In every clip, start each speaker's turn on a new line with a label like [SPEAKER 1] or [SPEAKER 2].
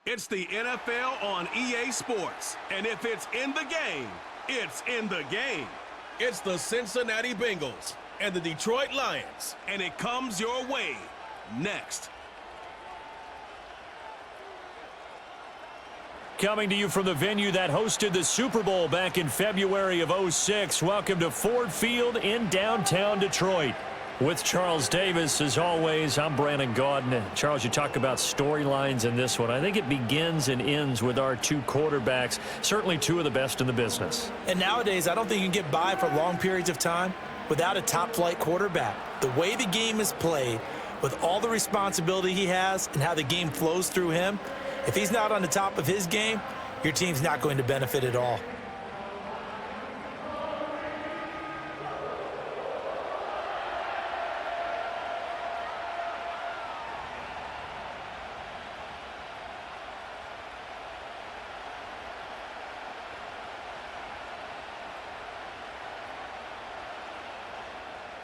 [SPEAKER 1] It's the NFL on EA Sports. And if it's in the game, it's in the game. It's the Cincinnati Bengals and the Detroit Lions. And it comes your way next.
[SPEAKER 2] Coming to you from the venue that hosted the Super Bowl back in February of '06. Welcome to Ford Field in downtown Detroit. With Charles Davis, as always, I'm Brandon Gaudin. Charles, you talk about storylines in this one. I think it begins and ends with our two quarterbacks, certainly two of the best in the business.
[SPEAKER 3] And nowadays, I don't think you can get by for long periods of time without a top-flight quarterback. The way the game is played, with all the responsibility he has and how the game flows through him, if he's not on the top of his game, your team's not going to benefit at all.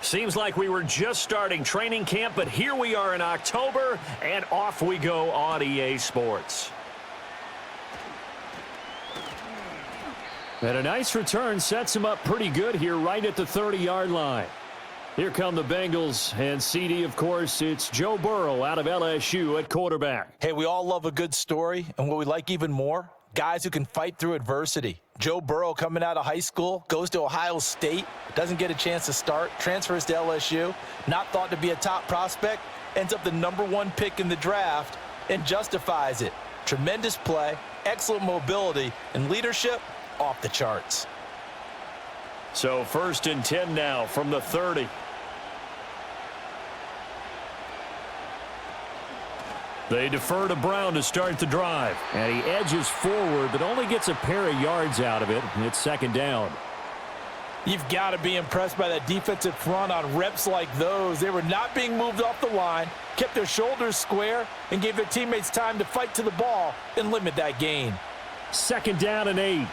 [SPEAKER 2] Seems like we were just starting training camp, but here we are in October, and off we go on EA Sports. And a nice return sets him up pretty good here right at the 30-yard line. Here come the Bengals, and CD, of course, it's Joe Burrow out of LSU at quarterback.
[SPEAKER 3] Hey, we all love a good story, and what we like even more, guys who can fight through adversity. Joe Burrow coming out of high school, goes to Ohio State, doesn't get a chance to start, transfers to LSU, not thought to be a top prospect, ends up the #1 pick in the draft, and justifies it. Tremendous play, excellent mobility, and leadership off the charts.
[SPEAKER 2] So 1st and 10 now from the 30. They defer to Brown to start the drive. And he edges forward, but only gets a pair of yards out of it. It's 2nd down.
[SPEAKER 3] You've got to be impressed by that defensive front on reps like those. They were not being moved off the line, kept their shoulders square, and gave their teammates time to fight to the ball and limit that gain.
[SPEAKER 2] 2nd down and 8.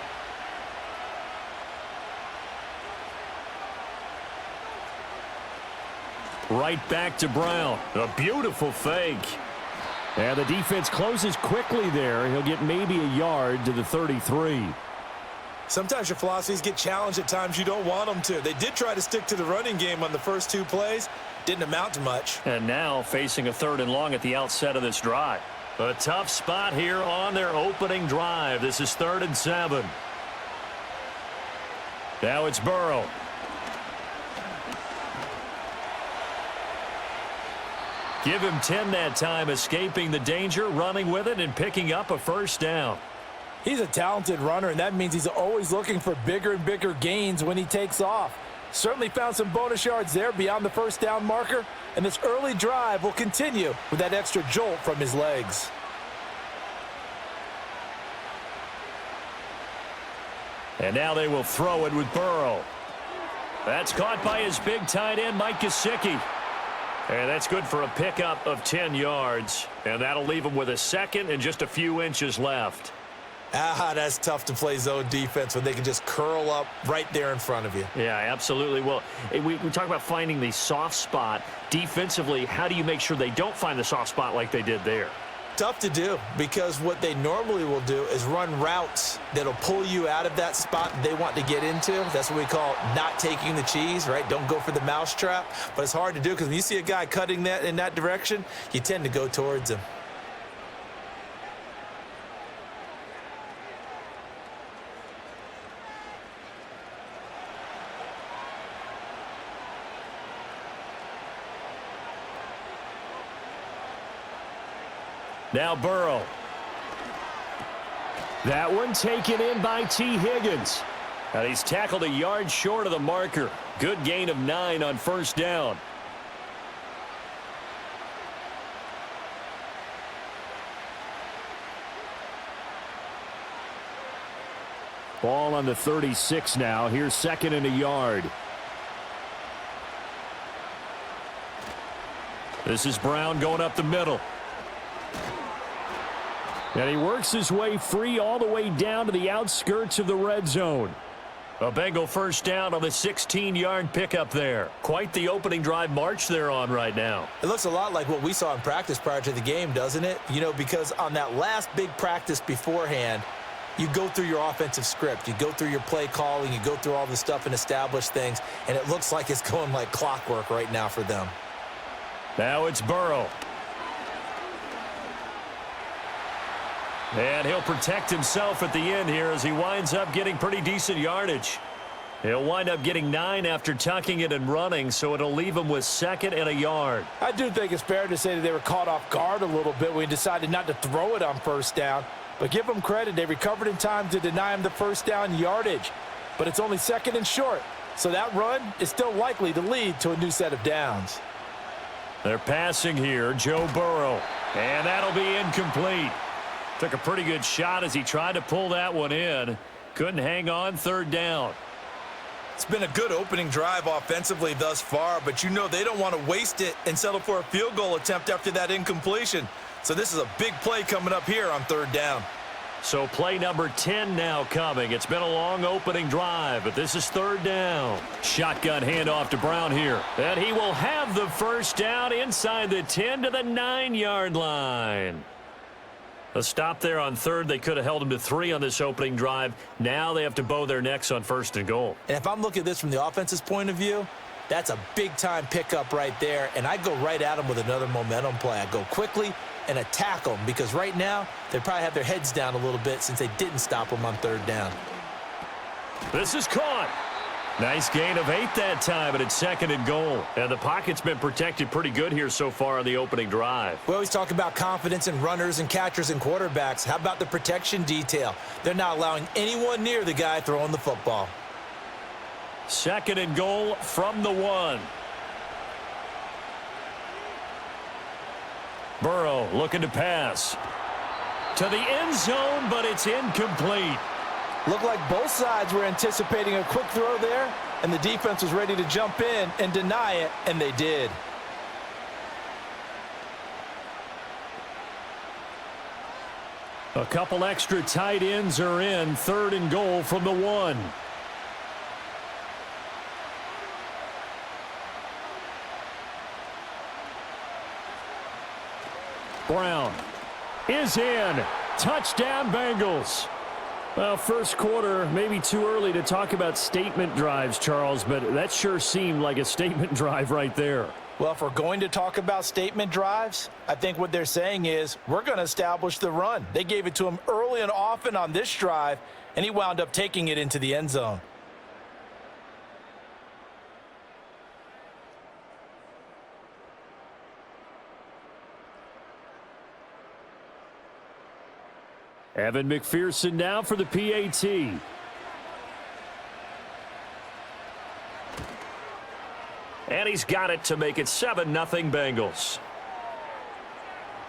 [SPEAKER 2] Right back to Brown. A beautiful fake. And the defense closes quickly there. He'll get maybe a yard to the 33.
[SPEAKER 3] Sometimes your philosophies get challenged at times you don't want them to. They did try to stick to the running game on the first 2 plays. Didn't amount to much.
[SPEAKER 2] And now facing a 3rd and long at the outset of this drive. A tough spot here on their opening drive. This is 3rd and 7. Now it's Burrow. Give him 10 that time, escaping the danger, running with it, and picking up a 1st down.
[SPEAKER 3] He's a talented runner, and that means he's always looking for bigger and bigger gains when he takes off. Certainly found some bonus yards there beyond the 1st down marker, and this early drive will continue with that extra jolt from his legs.
[SPEAKER 2] And now they will throw it with Burrow. That's caught by his big tight end, Mike Gesicki. And that's good for a pickup of 10 yards. And that'll leave him with a 2nd and just a few inches left.
[SPEAKER 3] That's tough to play zone defense when they can just curl up right there in front of you.
[SPEAKER 2] Yeah, absolutely. Well, we talk about finding the soft spot. Defensively, how do you make sure they don't find the soft spot like they did there?
[SPEAKER 3] Tough to do, because what they normally will do is run routes that'll pull you out of that spot they want to get into. That's what we call not taking the cheese, right? Don't go for the mousetrap. But it's hard to do because when you see a guy cutting that in that direction, you tend to go towards him.
[SPEAKER 2] Now Burrow. That one taken in by T. Higgins. And he's tackled a yard short of the marker. Good gain of 9 on 1st down. Ball on the 36 now. Here's 2nd and a yard. This is Brown going up the middle. And he works his way free all the way down to the outskirts of the red zone. A Bengal first down on the 16-yard pickup there. Quite the opening drive march they're on right now.
[SPEAKER 3] It looks a lot like what we saw in practice prior to the game, doesn't it? You know, because on that last big practice beforehand, you go through your offensive script. You go through your play calling. You go through all the stuff and establish things. And it looks like it's going like clockwork right now for them.
[SPEAKER 2] Now it's Burrow. And he'll protect himself at the end here as he winds up getting pretty decent yardage. He'll wind up getting 9 after tucking it and running, so it'll leave him with 2nd and a yard.
[SPEAKER 3] I do think it's fair to say that they were caught off guard a little bit when he decided not to throw it on first down. But give them credit, they recovered in time to deny him the first down yardage. But it's only 2nd and short, so that run is still likely to lead to a new set of downs.
[SPEAKER 2] They're passing here, Joe Burrow, and that'll be incomplete. Took a pretty good shot as he tried to pull that one in. Couldn't hang on, 3rd down.
[SPEAKER 3] It's been a good opening drive offensively thus far, but you know they don't want to waste it and settle for a field goal attempt after that incompletion. So this is a big play coming up here on 3rd down.
[SPEAKER 2] So play number 10 now coming. It's been a long opening drive, but this is 3rd down. Shotgun handoff to Brown here. And he will have the first down inside the 10 to the 9-yard line. A stop there on 3rd. They could have held him to 3 on this opening drive. Now they have to bow their necks on 1st and goal.
[SPEAKER 3] And if I'm looking at this from the offense's point of view, that's a big-time pickup right there. And I go right at him with another momentum play. I go quickly and attack them because right now they probably have their heads down a little bit since they didn't stop them on 3rd down.
[SPEAKER 2] This is caught. Nice gain of 8 that time, and it's 2nd and goal. And the pocket's been protected pretty good here so far on the opening drive.
[SPEAKER 3] We always talk about confidence in runners and catchers and quarterbacks. How about the protection detail? They're not allowing anyone near the guy throwing the football.
[SPEAKER 2] 2nd and goal from the 1. Burrow looking to pass. To the end zone, but it's incomplete.
[SPEAKER 3] Looked like both sides were anticipating a quick throw there, and the defense was ready to jump in and deny it, and they did.
[SPEAKER 2] A couple extra tight ends are in. 3rd and goal from the 1. Brown is in. Touchdown, Bengals. Well, first quarter, maybe too early to talk about statement drives, Charles, but that sure seemed like a statement drive right there.
[SPEAKER 3] Well, if we're going to talk about statement drives, I think what they're saying is we're going to establish the run. They gave it to him early and often on this drive, and he wound up taking it into the end zone.
[SPEAKER 2] Evan McPherson now for the PAT. And he's got it to make it 7-0 Bengals.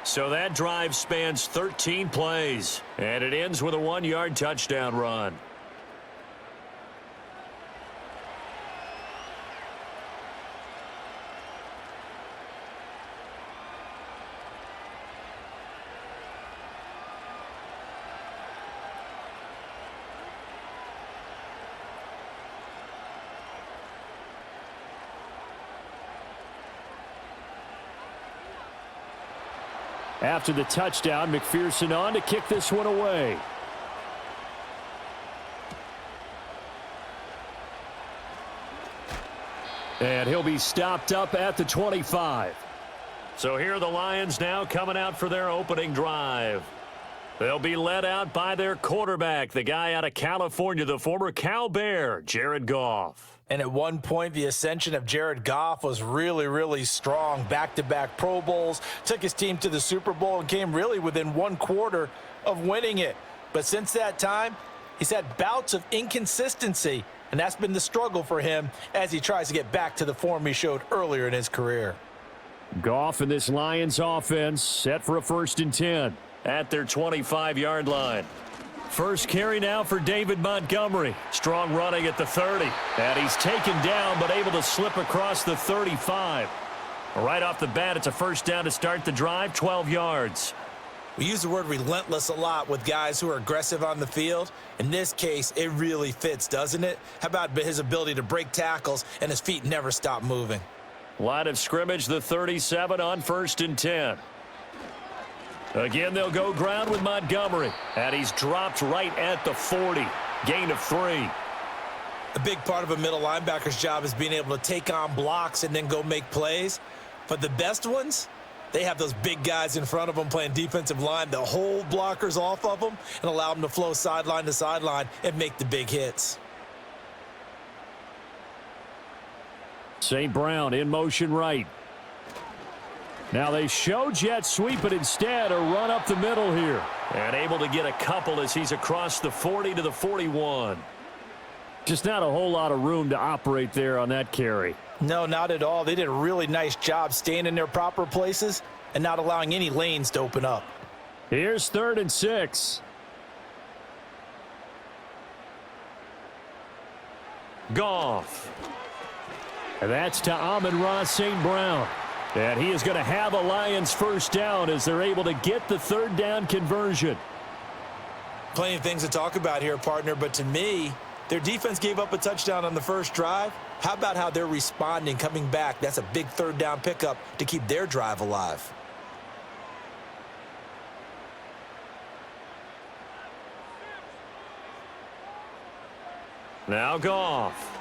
[SPEAKER 2] So that drive spans 13 plays, and it ends with a 1-yard touchdown run. After the touchdown, McPherson on to kick this one away. And he'll be stopped up at the 25. So here are the Lions now coming out for their opening drive. They'll be led out by their quarterback, the guy out of California, the former Cal Bear, Jared Goff.
[SPEAKER 3] And at one point, the ascension of Jared Goff was really, really strong. Back-to-back Pro Bowls, took his team to the Super Bowl and came really within 1 quarter of winning it. But since that time, he's had bouts of inconsistency, and that's been the struggle for him as he tries to get back to the form he showed earlier in his career.
[SPEAKER 2] Goff in this Lions offense set for a 1st and 10 at their 25-yard line. First carry now for David Montgomery. Strong running at the 30. And he's taken down but able to slip across the 35. Right off the bat, it's a first down to start the drive, 12 yards.
[SPEAKER 3] We use the word relentless a lot with guys who are aggressive on the field. In this case, it really fits, doesn't it? How about his ability to break tackles and his feet never stop moving?
[SPEAKER 2] Line of scrimmage, the 37 on 1st and 10. Again, they'll go ground with Montgomery. And he's dropped right at the 40. Gain of 3.
[SPEAKER 3] A big part of a middle linebacker's job is being able to take on blocks and then go make plays. But the best ones, they have those big guys in front of them playing defensive line that hold blockers off of them and allow them to flow sideline to sideline and make the big hits.
[SPEAKER 2] St. Brown in motion right. Now they show jet sweep, but instead a run up the middle here. And able to get a couple as he's across the 40 to the 41. Just not a whole lot of room to operate there on that carry.
[SPEAKER 3] No, not at all. They did a really nice job staying in their proper places and not allowing any lanes to open up.
[SPEAKER 2] Here's 3rd and 6. Goff. And that's to Amon-Ra St. Brown. And he is going to have a Lions first down as they're able to get the 3rd down conversion.
[SPEAKER 3] Plenty of things to talk about here, partner, but to me, their defense gave up a touchdown on the first drive. How about how they're responding, coming back? That's a big 3rd down pickup to keep their drive alive.
[SPEAKER 2] Now Goff.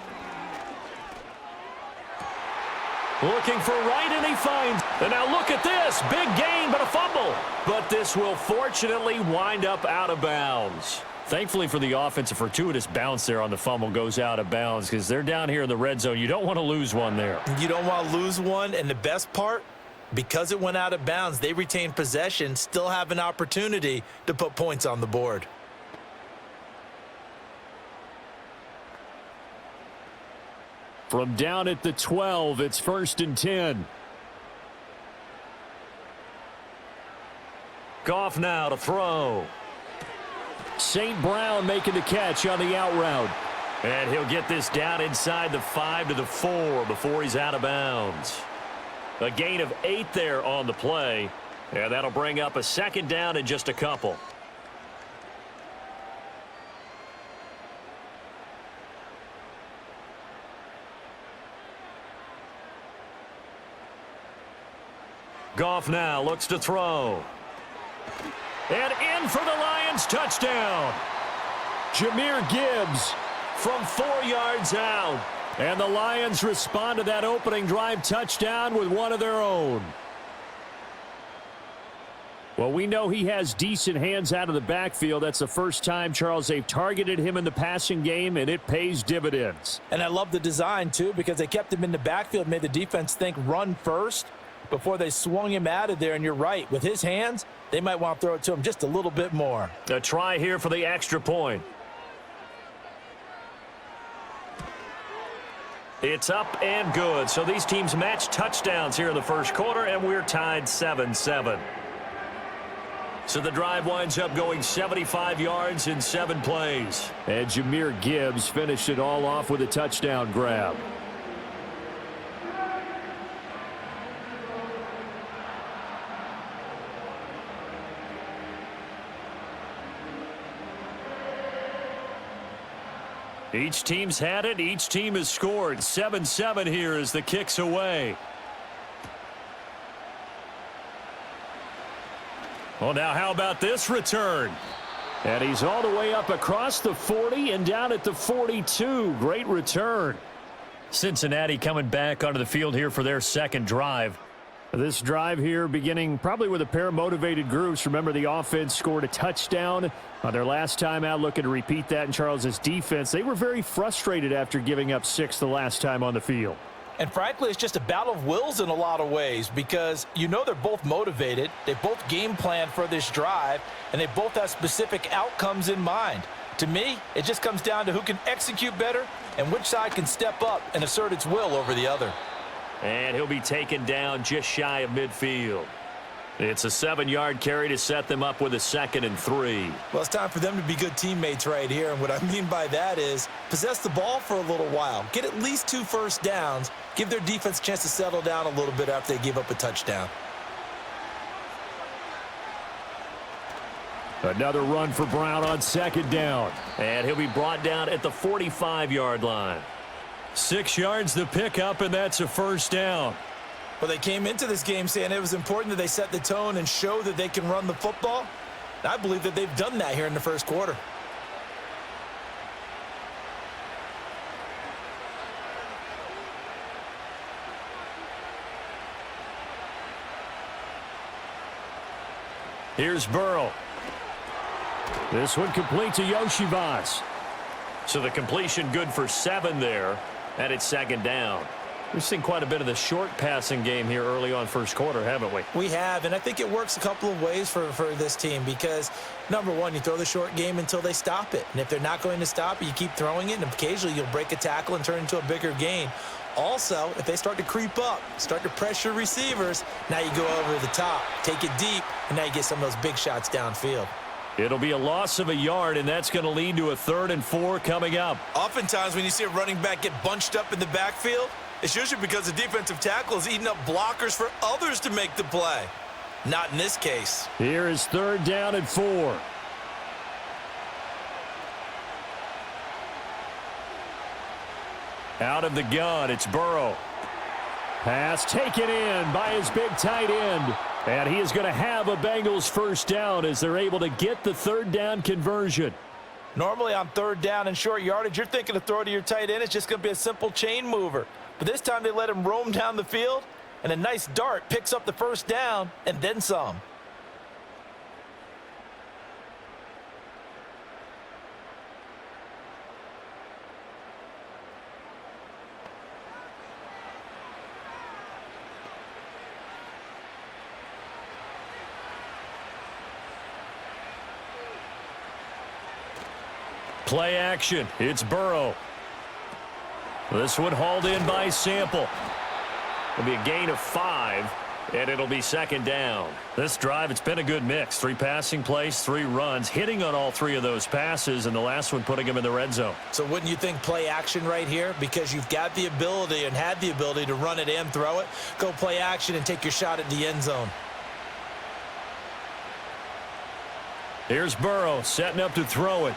[SPEAKER 2] Looking for right, and he finds. And now look at this. Big gain, but a fumble. But this will fortunately wind up out of bounds. Thankfully for the offense, a fortuitous bounce there on the fumble goes out of bounds because they're down here in the red zone. You don't want to lose one there.
[SPEAKER 3] You don't want to lose one, and the best part, because it went out of bounds, they retained possession, still have an opportunity to put points on the board.
[SPEAKER 2] From down at the 12, it's 1st and 10. Goff now to throw. St. Brown making the catch on the out route. And he'll get this down inside the 5 to the 4 before he's out of bounds. A gain of 8 there on the play. And that'll bring up a 2nd down in just a couple. Goff now looks to throw. And in for the Lions touchdown. Jahmyr Gibbs from 4 yards out. And the Lions respond to that opening drive touchdown with one of their own. Well, we know he has decent hands out of the backfield. That's the first time, Charles, they've targeted him in the passing game, and it pays dividends.
[SPEAKER 3] And I love the design, too, because they kept him in the backfield, made the defense think run first before they swung him out of there. And you're right, with his hands, they might want to throw it to him just a little bit more.
[SPEAKER 2] A try here for the extra point. It's up and good. So these teams match touchdowns here in the first quarter, and we're tied 7-7. So the drive winds up going 75 yards in 7 plays. And Jahmyr Gibbs finished it all off with a touchdown grab. Each team's had it. Each team has scored. 7-7 here as the kick's away. Well, now how about this return? And he's all the way up across the 40 and down at the 42. Great return. Cincinnati coming back onto the field here for their second drive. This drive here beginning probably with a pair of motivated groups. Remember, the offense scored a touchdown on their last time out, looking to repeat that in Charles's defense. They were very frustrated after giving up 6 the last time on the field.
[SPEAKER 3] And frankly, it's just a battle of wills in a lot of ways because you know they're both motivated. They both game plan for this drive, and they both have specific outcomes in mind. To me, it just comes down to who can execute better and which side can step up and assert its will over the other.
[SPEAKER 2] And he'll be taken down just shy of midfield. It's a 7-yard carry to set them up with a 2nd and 3.
[SPEAKER 3] Well, it's time for them to be good teammates right here. And what I mean by that is possess the ball for a little while. Get at least 2 first downs. Give their defense a chance to settle down a little bit after they give up a touchdown.
[SPEAKER 2] Another run for Brown on second down. And he'll be brought down at the 45-yard line. 6 yards the pickup, and that's a first down.
[SPEAKER 3] Well, they came into this game saying it was important that they set the tone and show that they can run the football. I believe that they've done that here in the first quarter.
[SPEAKER 2] Here's Burrow. This one complete to Yoshivas. So the completion good for 7 there, and it's second down. We've seen quite a bit of the short passing game here early on first quarter, haven't we?
[SPEAKER 3] We have, and I think it works a couple of ways for this team because, number one, you throw the short game until they stop it. And if they're not going to stop it, you keep throwing it, and occasionally you'll break a tackle and turn it into a bigger gain. Also, if they start to creep up, start to pressure receivers, now you go over the top, take it deep, and now you get some of those big shots downfield.
[SPEAKER 2] It'll be a loss of a yard, and that's going to lead to a 3rd and 4 coming up.
[SPEAKER 3] Oftentimes when you see a running back get bunched up in the backfield, it's usually because the defensive tackle is eating up blockers for others to make the play. Not in this case.
[SPEAKER 2] Here is 3rd down and 4. Out of the gun, it's Burrow. Pass taken in by his big tight end. And he is going to have a Bengals first down as they're able to get the 3rd down conversion.
[SPEAKER 3] Normally on 3rd down and short yardage, you're thinking to throw to your tight end. It's just going to be a simple chain mover. But this time they let him roam down the field, and a nice dart picks up the first down and then some.
[SPEAKER 2] Play action. It's Burrow. This one hauled in by Sample. It'll be a gain of 5, and it'll be second down. This drive, it's been a good mix. 3 passing plays, 3 runs, hitting on all 3 of those passes, and the last one putting him in the red zone.
[SPEAKER 3] So wouldn't you think play action right here? Because you've got the ability and had the ability to run it and throw it. Go play action and take your shot at the end zone.
[SPEAKER 2] Here's Burrow setting up to throw it.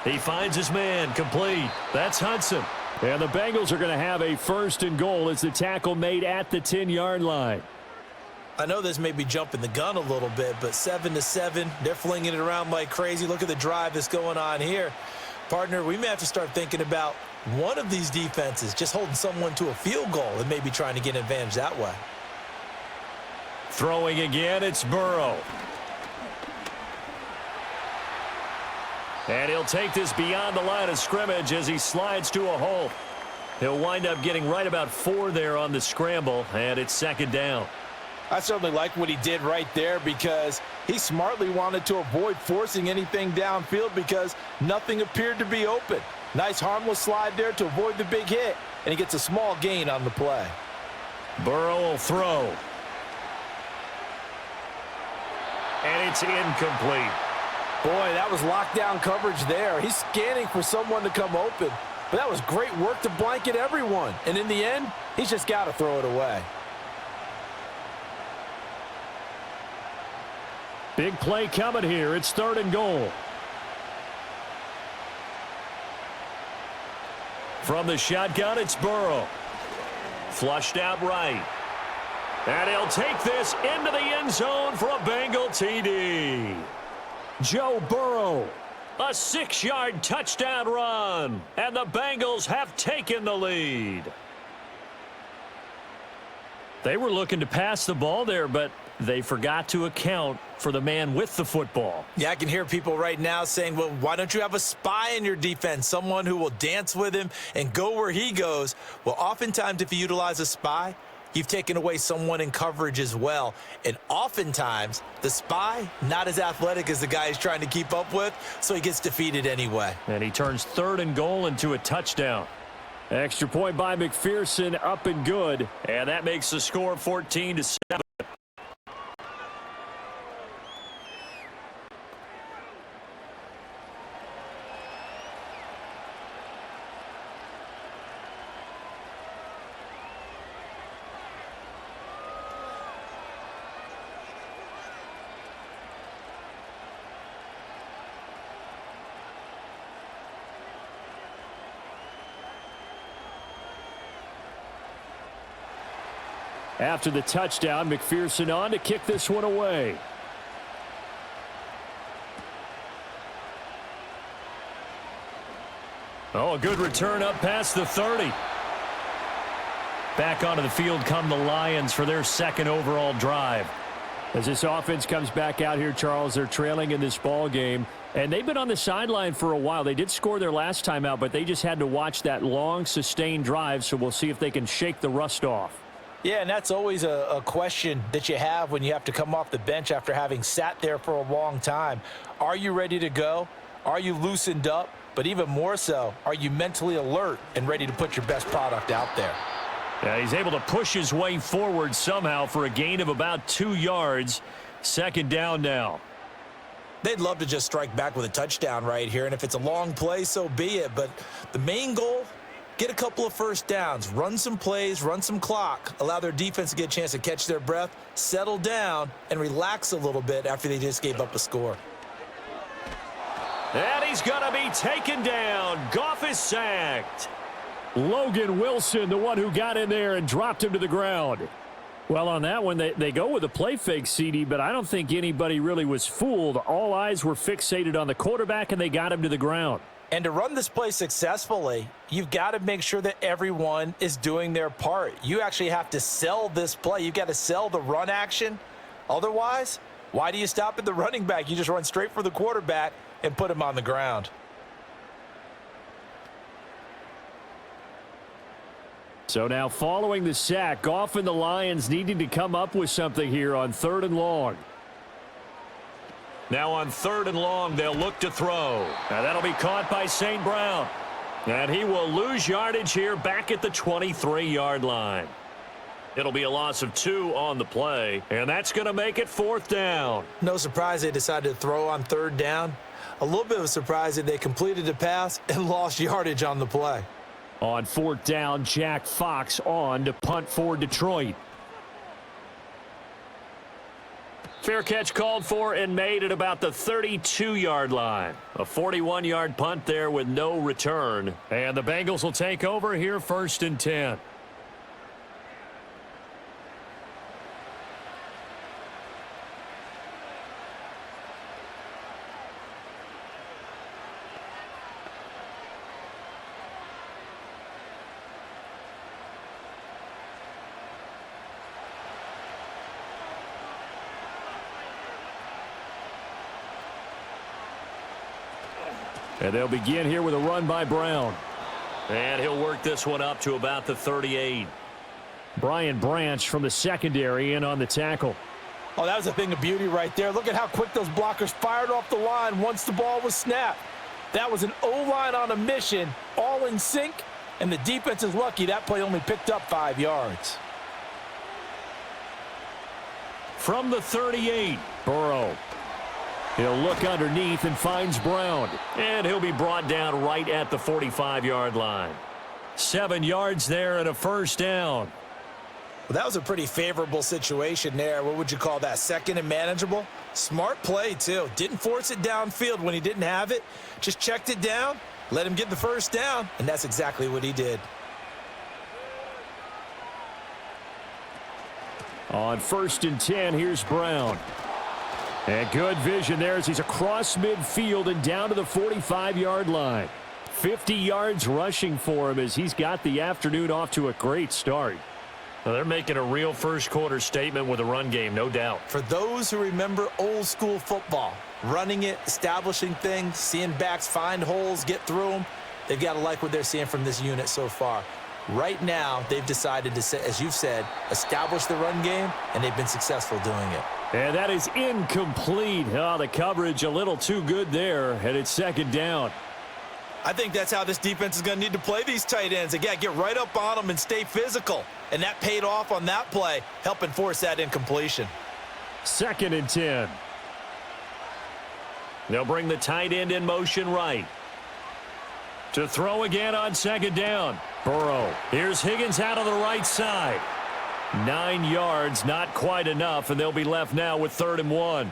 [SPEAKER 2] He finds his man, complete. That's Hudson. And the Bengals are going to have a 1st and goal as the tackle made at the 10-yard line.
[SPEAKER 3] I know this may be jumping the gun a little bit, but 7-7, they're flinging it around like crazy. Look at the drive that's going on here. Partner, we may have to start thinking about one of these defenses just holding someone to a field goal and maybe trying to get an advantage that way.
[SPEAKER 2] Throwing again, it's Burrow. And he'll take this beyond the line of scrimmage as he slides to a hole. He'll wind up getting right about 4 there on the scramble, and it's second down.
[SPEAKER 3] I certainly like what he did right there because he smartly wanted to avoid forcing anything downfield because nothing appeared to be open. Nice harmless slide there to avoid the big hit, and he gets a small gain on the play.
[SPEAKER 2] Burrow will throw. And it's incomplete.
[SPEAKER 3] Boy, that was lockdown coverage there. He's scanning for someone to come open. But that was great work to blanket everyone. And in the end, he's just got to throw it away.
[SPEAKER 2] Big play coming here. It's 3rd and goal. From the shotgun, it's Burrow. Flushed out right. And he'll take this into the end zone for a Bengal TD. Joe Burrow, a 6-yard touchdown run, and the Bengals have taken the lead. They were looking to pass the ball there, but they forgot to account for the man with the football.
[SPEAKER 3] Yeah, I can hear people right now saying, well, why don't you have a spy in your defense, someone who will dance with him and go where he goes? Well, oftentimes if you utilize a spy, you've taken away someone in coverage as well. And oftentimes, the spy, not as athletic as the guy he's trying to keep up with, so he gets defeated anyway.
[SPEAKER 2] And he turns 3rd and goal into a touchdown. Extra point by McPherson, up and good. And that makes the score 14-7. After the touchdown, McPherson on to kick this one away. Oh, a good return up past the 30. Back onto the field come the Lions for their second overall drive. As this offense comes back out here, Charles, they're trailing in this ball game. And they've been on the sideline for a while. They did score their last time out, but they just had to watch that long, sustained drive, so we'll see if they can shake the rust off.
[SPEAKER 3] Yeah, and that's always a question that you have when you have to come off the bench after having sat there for a long time. Are you ready to go? Are you loosened up? But even more so, are you mentally alert and ready to put your best product out there?
[SPEAKER 2] Yeah, he's able to push his way forward somehow for a gain of about 2 yards. Second down now.
[SPEAKER 3] They'd love to just strike back with a touchdown right here, and if it's a long play, so be it. But the main goal, get a couple of first downs, run some plays, run some clock, allow their defense to get a chance to catch their breath, settle down, and relax a little bit after they just gave up a score.
[SPEAKER 2] And he's going to be taken down. Goff is sacked. Logan Wilson, the one who got in there and dropped him to the ground. Well, on that one, they go with a play fake, CD, but I don't think anybody really was fooled. All eyes were fixated on the quarterback, and they got him to the ground.
[SPEAKER 3] And to run this play successfully, you've got to make sure that everyone is doing their part. You actually have to sell this play. You've got to sell the run action. Otherwise, why do you stop at the running back? You just run straight for the quarterback and put him on the ground.
[SPEAKER 2] So now following the sack, Goff and the Lions needing to come up with something here on 3rd and long. Now on 3rd and long, they'll look to throw. Now that'll be caught by St. Brown. And he will lose yardage here back at the 23-yard line. It'll be a loss of 2 on the play, and that's going to make it 4th down.
[SPEAKER 3] No surprise they decided to throw on 3rd down. A little bit of a surprise that they completed the pass and lost yardage on the play.
[SPEAKER 2] On 4th down, Jack Fox on to punt for Detroit. Fair catch called for and made at about the 32-yard line. A 41-yard punt there with no return. And the Bengals will take over here 1st and 10. And they'll begin here with a run by Brown. And he'll work this one up to about the 38. Brian Branch from the secondary in on the tackle.
[SPEAKER 3] Oh, that was a thing of beauty right there. Look at how quick those blockers fired off the line once the ball was snapped. That was an O-line on a mission, all in sync, and the defense is lucky that play only picked up 5 yards.
[SPEAKER 2] From the 38, Burrow. He'll look underneath and finds Brown. And he'll be brought down right at the 45-yard line. 7 yards there and a 1st down.
[SPEAKER 3] Well, that was a pretty favorable situation there. What would you call that? 2nd and manageable? Smart play, too. Didn't force it downfield when he didn't have it. Just checked it down, let him get the 1st down, and that's exactly what he did.
[SPEAKER 2] On 1st and 10, here's Brown. And good vision there as he's across midfield and down to the 45-yard line. 50 yards rushing for him as he's got the afternoon off to a great start. Well, they're making a real first-quarter statement with a run game, no doubt.
[SPEAKER 3] For those who remember old-school football, running it, establishing things, seeing backs find holes, get through them, they've got to like what they're seeing from this unit so far. Right now, they've decided to, as you've said, establish the run game, and they've been successful doing it.
[SPEAKER 2] And that is incomplete. Oh, the coverage a little too good there, and it's 2nd down.
[SPEAKER 3] I think that's how this defense is going to need to play these tight ends. They got to get right up on them and stay physical. And that paid off on that play, helping force that incompletion.
[SPEAKER 2] 2nd and 10. They'll bring the tight end in motion right. To throw again on 2nd down. Burrow. Here's Higgins out on the right side. 9 yards, not quite enough, and they'll be left now with 3rd and 1.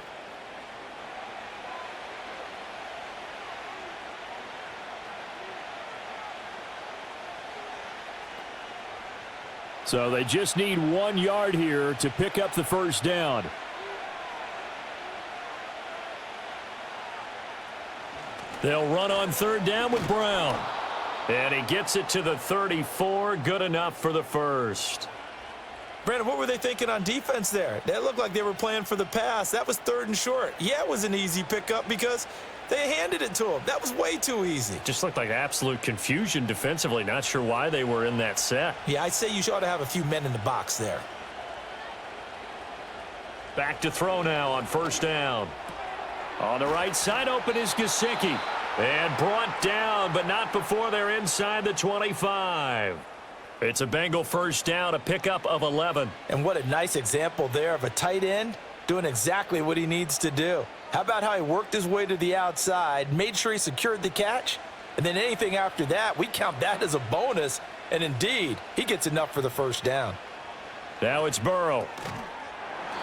[SPEAKER 2] So they just need 1 yard here to pick up the first down. They'll run on third down with Brown. And he gets it to the 34. Good enough for the first.
[SPEAKER 3] Brandon, what were they thinking on defense there? That looked like they were playing for the pass. That was 3rd and short. Yeah, it was an easy pickup because they handed it to him. That was way too easy.
[SPEAKER 2] Just looked like absolute confusion defensively. Not sure why they were in that set.
[SPEAKER 3] Yeah, I'd say you ought to have a few men in the box there.
[SPEAKER 2] Back to throw now on first down. On the right side, open is Gesicki. And brought down, but not before they're inside the 25. It's a Bengal first down, a pickup of 11.
[SPEAKER 3] And what a nice example there of a tight end doing exactly what he needs to do. How about how he worked his way to the outside, made sure he secured the catch, and then anything after that, we count that as a bonus. And indeed, he gets enough for the first down.
[SPEAKER 2] Now it's Burrow.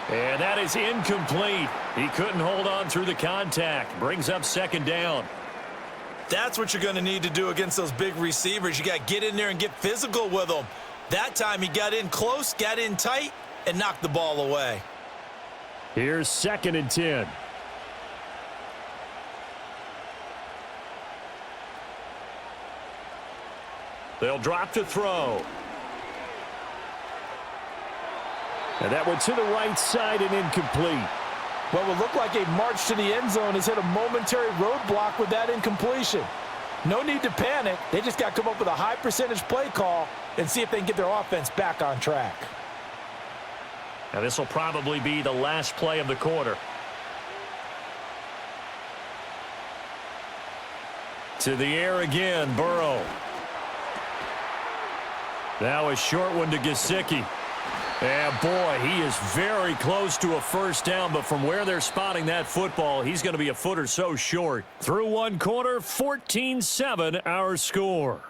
[SPEAKER 2] And that is incomplete. He couldn't hold on through the contact. Brings up second down.
[SPEAKER 3] That's what you're going to need to do against those big receivers. You got to get in there and get physical with them. That time he got in close, got in tight, and knocked the ball away.
[SPEAKER 2] Here's 2nd and 10. They'll drop to throw. And that one to the right side and incomplete.
[SPEAKER 3] What would look like a march to the end zone has hit a momentary roadblock with that incompletion. No need to panic. They just got to come up with a high percentage play call and see if they can get their offense back on track.
[SPEAKER 2] Now this will probably be the last play of the quarter. To the air again, Burrow. Now a short one to Gesicki. And boy, he is very close to a first down, but from where they're spotting that football, he's going to be a foot or so short. Through one quarter, 14-7 our score.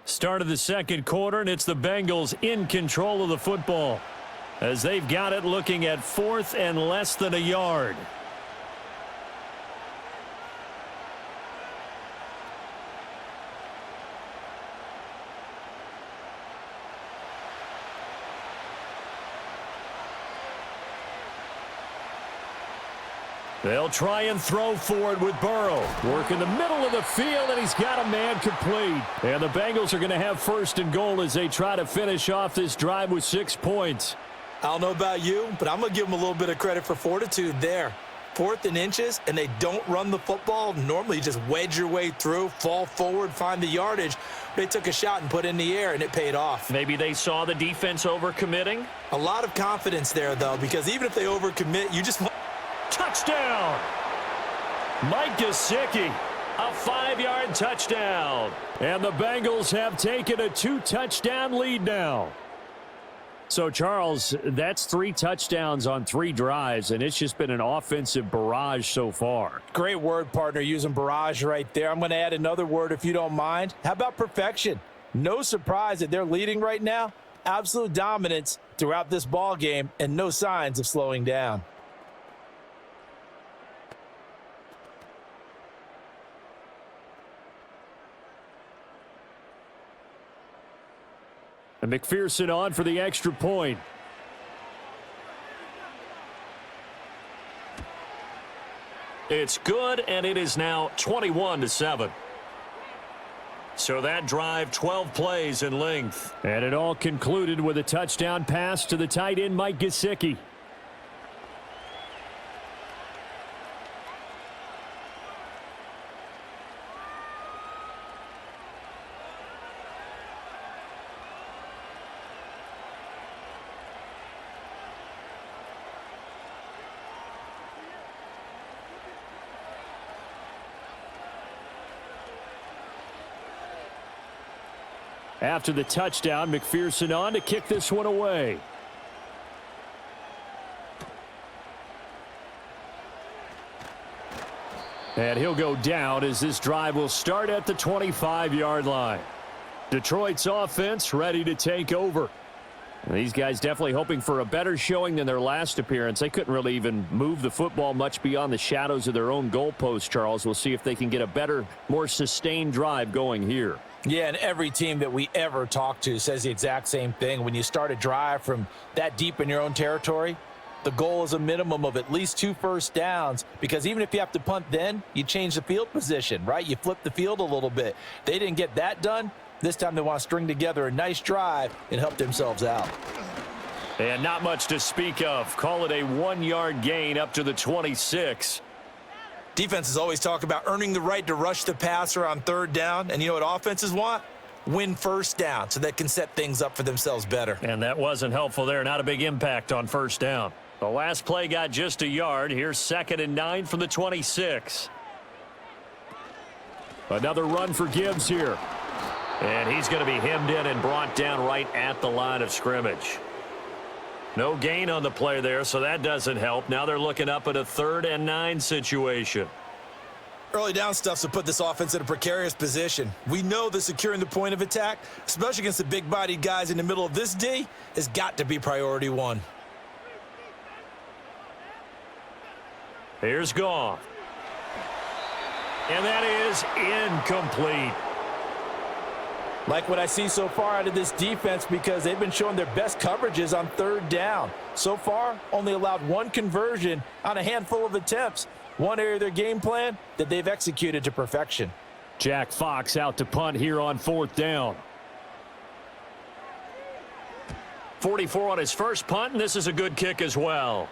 [SPEAKER 2] Start of the second quarter, and it's the Bengals in control of the football as they've got it looking at 4th and less than a yard. They'll try and throw forward with Burrow. Work in the middle of the field, and he's got a man complete. And the Bengals are going to have 1st and goal as they try to finish off this drive with 6 points.
[SPEAKER 3] I don't know about you, but I'm going to give them a little bit of credit for fortitude there. 4th and inches, and they don't run the football. Normally, you just wedge your way through, fall forward, find the yardage. They took a shot and put it in the air, and it paid off.
[SPEAKER 2] Maybe they saw the defense overcommitting.
[SPEAKER 3] A lot of confidence there, though, because even if they overcommit, you just want...
[SPEAKER 2] Touchdown! Mike Gesicki, a 5-yard touchdown. And the Bengals have taken a 2-touchdown lead now. So, Charles, that's 3 touchdowns on 3 drives, and it's just been an offensive barrage so far.
[SPEAKER 3] Great word, partner, using barrage right there. I'm going to add another word if you don't mind. How about perfection? No surprise that they're leading right now. Absolute dominance throughout this ball game and no signs of slowing down.
[SPEAKER 2] And McPherson on for the extra point. It's good, and it is now 21-7. So that drive, 12 plays in length. And it all concluded with a touchdown pass to the tight end, Mike Gesicki. After the touchdown, McPherson on to kick this one away. And he'll go down as this drive will start at the 25-yard line. Detroit's offense ready to take over. These guys definitely hoping for a better showing than their last appearance. They couldn't really even move the football much beyond the shadows of their own goalpost, Charles. We'll see if they can get a better, more sustained drive going here.
[SPEAKER 3] Yeah, and every team that we ever talk to says the exact same thing. When you start a drive from that deep in your own territory, the goal is a minimum of at least 2 first downs, because even if you have to punt then, you change the field position, right? You flip the field a little bit. They didn't get that done. This time they want to string together a nice drive and help themselves out.
[SPEAKER 2] And not much to speak of. Call it a 1-yard gain up to the 26.
[SPEAKER 3] Defenses always talk about earning the right to rush the passer on 3rd down. And you know what offenses want? Win first down so they can set things up for themselves better.
[SPEAKER 2] And that wasn't helpful there. Not a big impact on 1st down. The last play got just a yard. Here's 2nd and 9 from the 26. Another run for Gibbs here. And he's going to be hemmed in and brought down right at the line of scrimmage. No gain on the play there, so that doesn't help. Now they're looking up at a 3rd and 9 situation.
[SPEAKER 3] Early down stuff to put this offense in a precarious position. We know that securing the point of attack, especially against the big-bodied guys in the middle of this D, has got to be priority 1.
[SPEAKER 2] Here's Goff. And that is incomplete.
[SPEAKER 3] Like what I see so far out of this defense, because they've been showing their best coverages on 3rd down. So far, only allowed 1 conversion on a handful of attempts. One area of their game plan that they've executed to perfection.
[SPEAKER 2] Jack Fox out to punt here on 4th down. 44 on his first punt, and this is a good kick as well.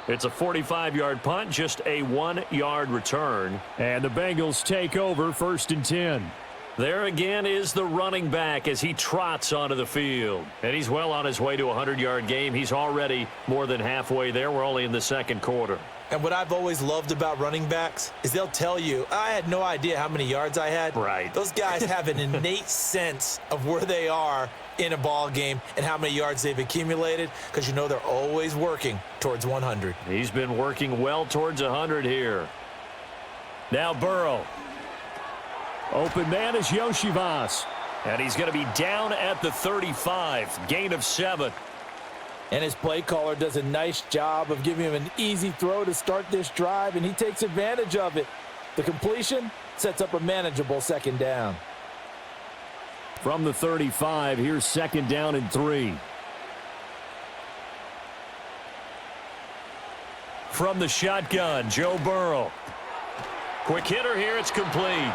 [SPEAKER 2] It's a 45-yard punt, just a 1-yard return. And the Bengals take over 1st and 10. There again is the running back as he trots onto the field. And he's well on his way to a 100-yard game. He's already more than halfway there. We're only in the 2nd quarter.
[SPEAKER 3] And what I've always loved about running backs is they'll tell you, I had no idea how many yards I had.
[SPEAKER 2] Right.
[SPEAKER 3] Those guys have an innate sense of where they are in a ball game and how many yards they've accumulated, because you know they're always working towards 100.
[SPEAKER 2] He's been working well towards 100 here. Now Burrow. Open man is Yoshivas. And he's going to be down at the 35. Gain of 7.
[SPEAKER 3] And his play caller does a nice job of giving him an easy throw to start this drive, and he takes advantage of it. The completion sets up a manageable 2nd down.
[SPEAKER 2] From the 35, here's 2nd down and 3. From the shotgun, Joe Burrow. Quick hitter here, it's complete.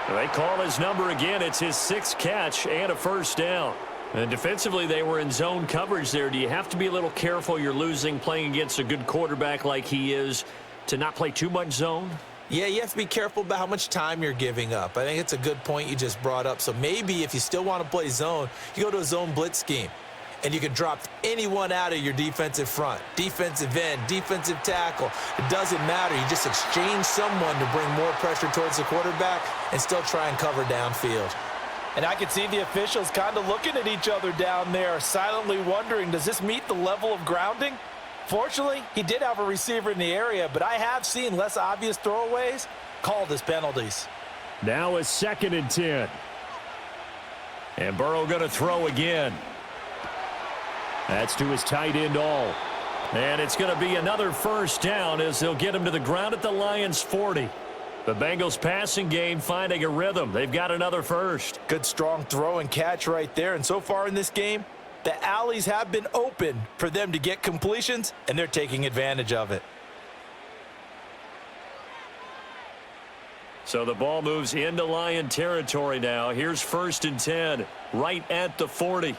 [SPEAKER 2] They call his number again. It's his 6th catch and a 1st down. And defensively, they were in zone coverage there. Do you have to be a little careful? You're losing, playing against a good quarterback like he is, to not play too much zone?
[SPEAKER 3] Yeah, you have to be careful about how much time you're giving up. I think it's a good point you just brought up. So maybe if you still want to play zone, you go to a zone blitz scheme. And you can drop anyone out of your defensive front, defensive end, defensive tackle. It doesn't matter. You just exchange someone to bring more pressure towards the quarterback and still try and cover downfield. And I can see the officials kind of looking at each other down there, silently wondering, does this meet the level of grounding? Fortunately, he did have a receiver in the area, but I have seen less obvious throwaways called as penalties.
[SPEAKER 2] Now it's 2nd and 10. And Burrow going to throw again. That's to his tight end all. And it's going to be another 1st down as they'll get him to the ground at the Lions' 40. The Bengals passing game finding a rhythm. They've got another 1st.
[SPEAKER 3] Good strong throw and catch right there. And so far in this game, the alleys have been open for them to get completions, and they're taking advantage of it.
[SPEAKER 2] So the ball moves into Lion territory now. Here's 1st and 10, right at the 40.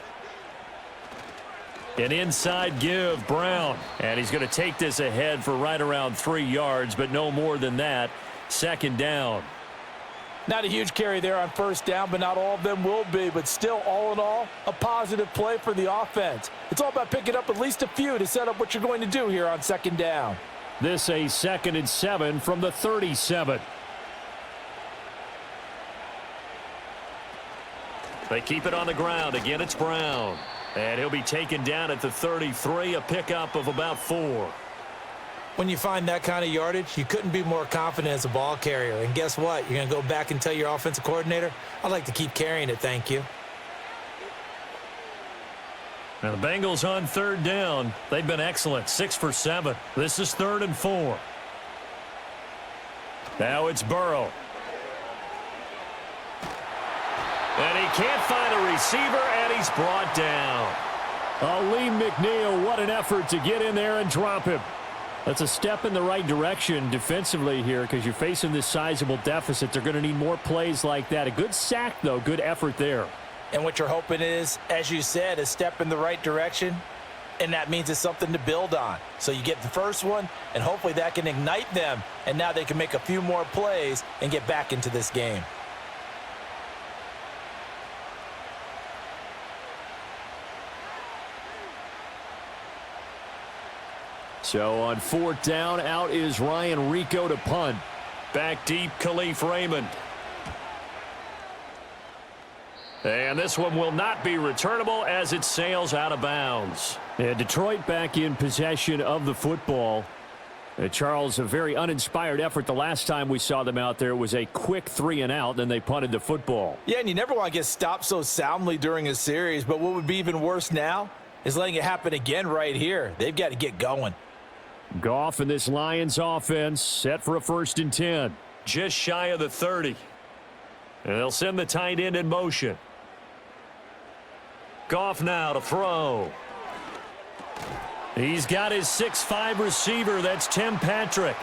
[SPEAKER 2] An inside give, Brown. And he's going to take this ahead for right around 3 yards, but no more than that. 2nd down.
[SPEAKER 3] Not a huge carry there on 1st down, but not all of them will be. But still, all in all, a positive play for the offense. It's all about picking up at least a few to set up what you're going to do here on 2nd down.
[SPEAKER 2] This a 2nd and 7 from the 37. They keep it on the ground. Again, it's Brown. And he'll be taken down at the 33, a pickup of about 4.
[SPEAKER 3] When you find that kind of yardage, you couldn't be more confident as a ball carrier. And guess what? You're going to go back and tell your offensive coordinator, I'd like to keep carrying it, thank you.
[SPEAKER 2] And the Bengals on third down. They've been excellent, 6 for 7. This is 3rd and 4. Now it's Burrow. And he can't find a receiver, and he's brought down. Lee McNeil, what an effort to get in there and drop him. That's a step in the right direction defensively here because you're facing this sizable deficit. They're going to need more plays like that. A good sack, though. Good effort there.
[SPEAKER 3] And what you're hoping is, as you said, a step in the right direction, and that means it's something to build on. So you get the first one, and hopefully that can ignite them, and now they can make a few more plays and get back into this game.
[SPEAKER 2] So on 4th down, out is Ryan Rico to punt. Back deep, Khalif Raymond. And this one will not be returnable as it sails out of bounds. And Detroit back in possession of the football. Charles, a very uninspired effort the last time we saw them out there. It was a quick 3 and out, then they punted the football.
[SPEAKER 3] Yeah, and you never want to get stopped so soundly during a series, but what would be even worse now is letting it happen again right here. They've got to get going.
[SPEAKER 2] Goff and this Lions offense set for a 1st and 10. Just shy of the 30. And they'll send the tight end in motion. Goff now to throw. He's got his 6'5" receiver. That's Tim Patrick.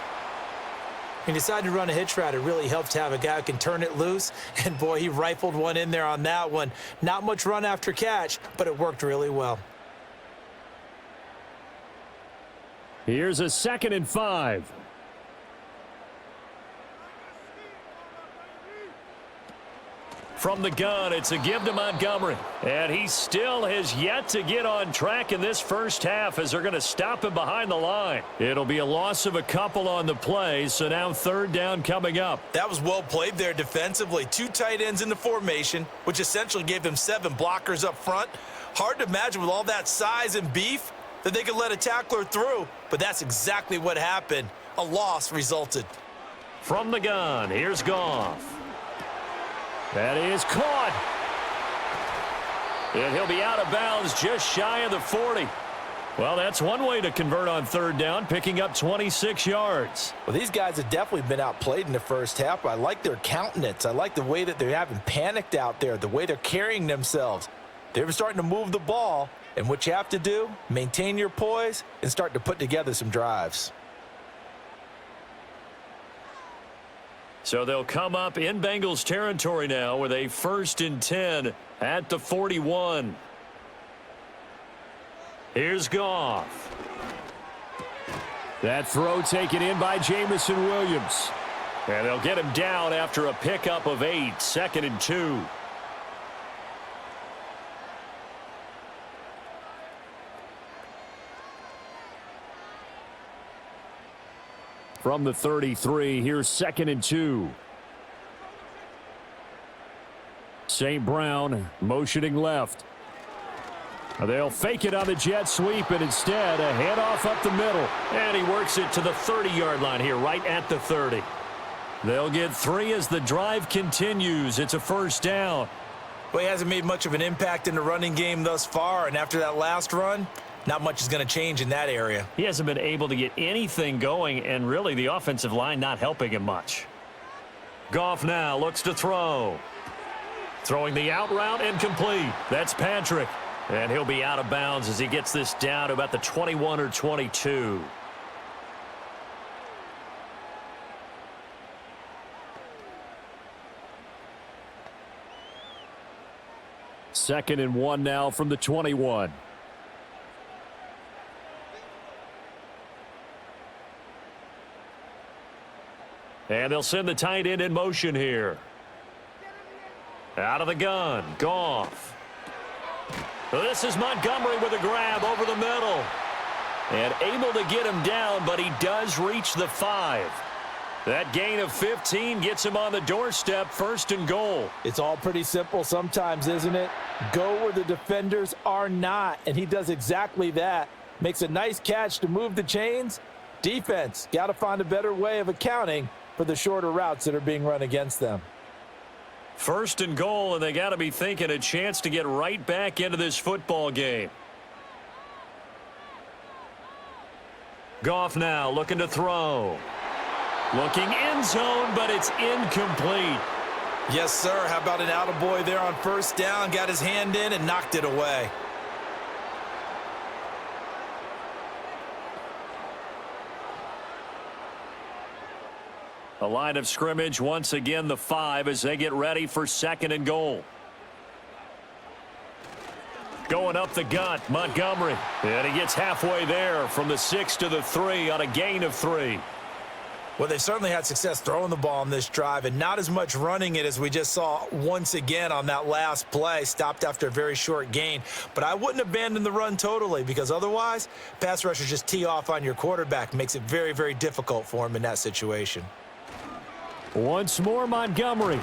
[SPEAKER 3] He decided to run a hitch route. It really helps to have a guy who can turn it loose. And, boy, he rifled one in there on that one. Not much run after catch, but it worked really well.
[SPEAKER 2] Here's a 2nd and 5. From the gun, it's a give to Montgomery. And he still has yet to get on track in this first half as they're going to stop him behind the line. It'll be a loss of a couple on the play, so now 3rd down coming up.
[SPEAKER 3] That was well played there defensively. 2 tight ends in the formation, which essentially gave them 7 blockers up front. Hard to imagine with all that size and beef that they could let a tackler through, but that's exactly what happened. A loss resulted.
[SPEAKER 2] From the gun, here's Goff. That is caught. And he'll be out of bounds just shy of the 40. Well, that's one way to convert on 3rd down, picking up 26 yards.
[SPEAKER 3] Well, these guys have definitely been outplayed in the first half, but I like their countenance. I like the way that they're having panicked out there, the way they're carrying themselves. They're starting to move the ball. And what you have to do, maintain your poise and start to put together some drives.
[SPEAKER 2] So they'll come up in Bengals territory now with a 1st and 10 at the 41. Here's Goff. That throw taken in by Jamison Williams. And they'll get him down after a pickup of 8, 2nd and 2. From the 33, here's 2nd and 2. St. Brown motioning left. They'll fake it on the jet sweep, and instead a handoff up the middle. And he works it to the 30-yard line here, right at the 30. They'll get 3 as the drive continues. It's a 1st down.
[SPEAKER 3] Well, he hasn't made much of an impact in the running game thus far, and after that last run, not much is going to change in that area.
[SPEAKER 2] He hasn't been able to get anything going, and really the offensive line not helping him much. Goff now looks to throw. Throwing the out route incomplete. That's Patrick. And he'll be out of bounds as he gets this down to about the 21 or 22. Second and 1 now from the 21. And they'll send the tight end in motion here. Out of the gun, Goff. This is Montgomery with a grab over the middle. And able to get him down, but he does reach the 5. That gain of 15 gets him on the doorstep, 1st and goal.
[SPEAKER 3] It's all pretty simple sometimes, isn't it? Go where the defenders are not, and he does exactly that. Makes a nice catch to move the chains. Defense, got to find a better way of accounting for the shorter routes that are being run against them.
[SPEAKER 2] 1st and goal, and they got to be thinking a chance to get right back into this football game. Goff now looking to throw. Looking end zone, but it's incomplete.
[SPEAKER 3] Yes, sir. How about an attaboy there on first down? Got his hand in and knocked it away.
[SPEAKER 2] The line of scrimmage once again the 5 as they get ready for 2nd and goal. Going up the gut, Montgomery. And he gets halfway there from the 6 to the 3 on a gain of 3.
[SPEAKER 3] Well, they've certainly had success throwing the ball on this drive and not as much running it as we just saw once again on that last play. Stopped after a very short gain. But I wouldn't abandon the run totally because otherwise, pass rushers just tee off on your quarterback. Makes it very, very difficult for him in that situation.
[SPEAKER 2] Once more, Montgomery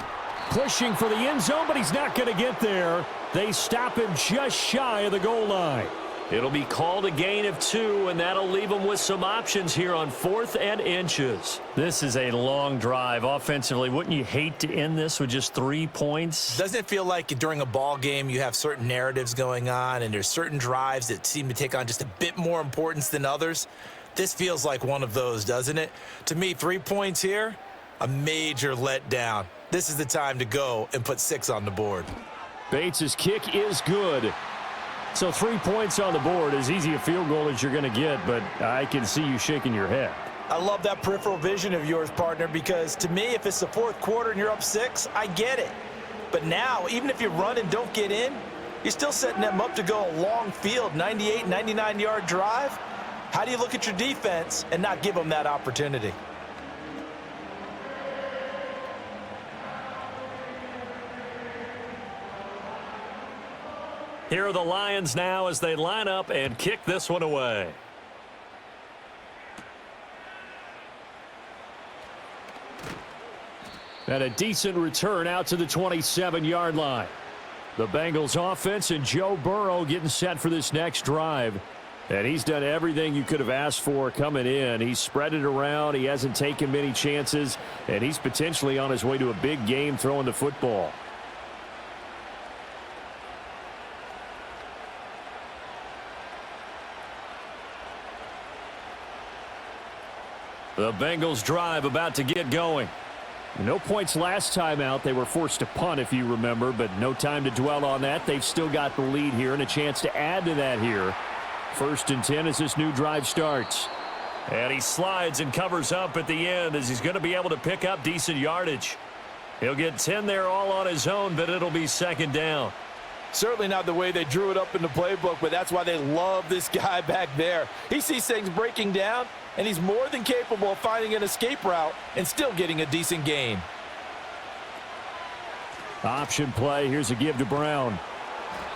[SPEAKER 2] pushing for the end zone, but he's not going to get there. They stop him just shy of the goal line. It'll be called a gain of 2, and that'll leave him with some options here on 4th and inches. This is a long drive offensively. Wouldn't you hate to end this with just 3 points?
[SPEAKER 3] Doesn't it feel like during a ball game you have certain narratives going on and there's certain drives that seem to take on just a bit more importance than others? This feels like one of those, doesn't it? To me, 3 points here, a major letdown. This is the time to go and put 6 on the board.
[SPEAKER 2] Bates' kick is good. So 3 points on the board, as easy a field goal as you're going to get, but I can see you shaking your head.
[SPEAKER 3] I love that peripheral vision of yours, partner, because to me, if it's the 4th quarter and you're up 6, I get it. But now, even if you run and don't get in, you're still setting them up to go a long field, 98, 99-yard drive. How do you look at your defense and not give them that opportunity?
[SPEAKER 2] Here are the Lions now as they line up and kick this one away. And a decent return out to the 27-yard line. The Bengals offense and Joe Burrow getting set for this next drive. And he's done everything you could have asked for coming in. He's spread it around. He hasn't taken many chances. And he's potentially on his way to a big game throwing the football. The Bengals drive about to get going. No points last time out. They were forced to punt, if you remember, but no time to dwell on that. They've still got the lead here and a chance to add to that here. 1st and 10 as this new drive starts. And he slides and covers up at the end as he's going to be able to pick up decent yardage. He'll get 10 there all on his own, but it'll be 2nd down.
[SPEAKER 3] Certainly not the way they drew it up in the playbook, but that's why they love this guy back there. He sees things breaking down, and he's more than capable of finding an escape route and still getting a decent gain.
[SPEAKER 2] Option play. Here's a give to Brown.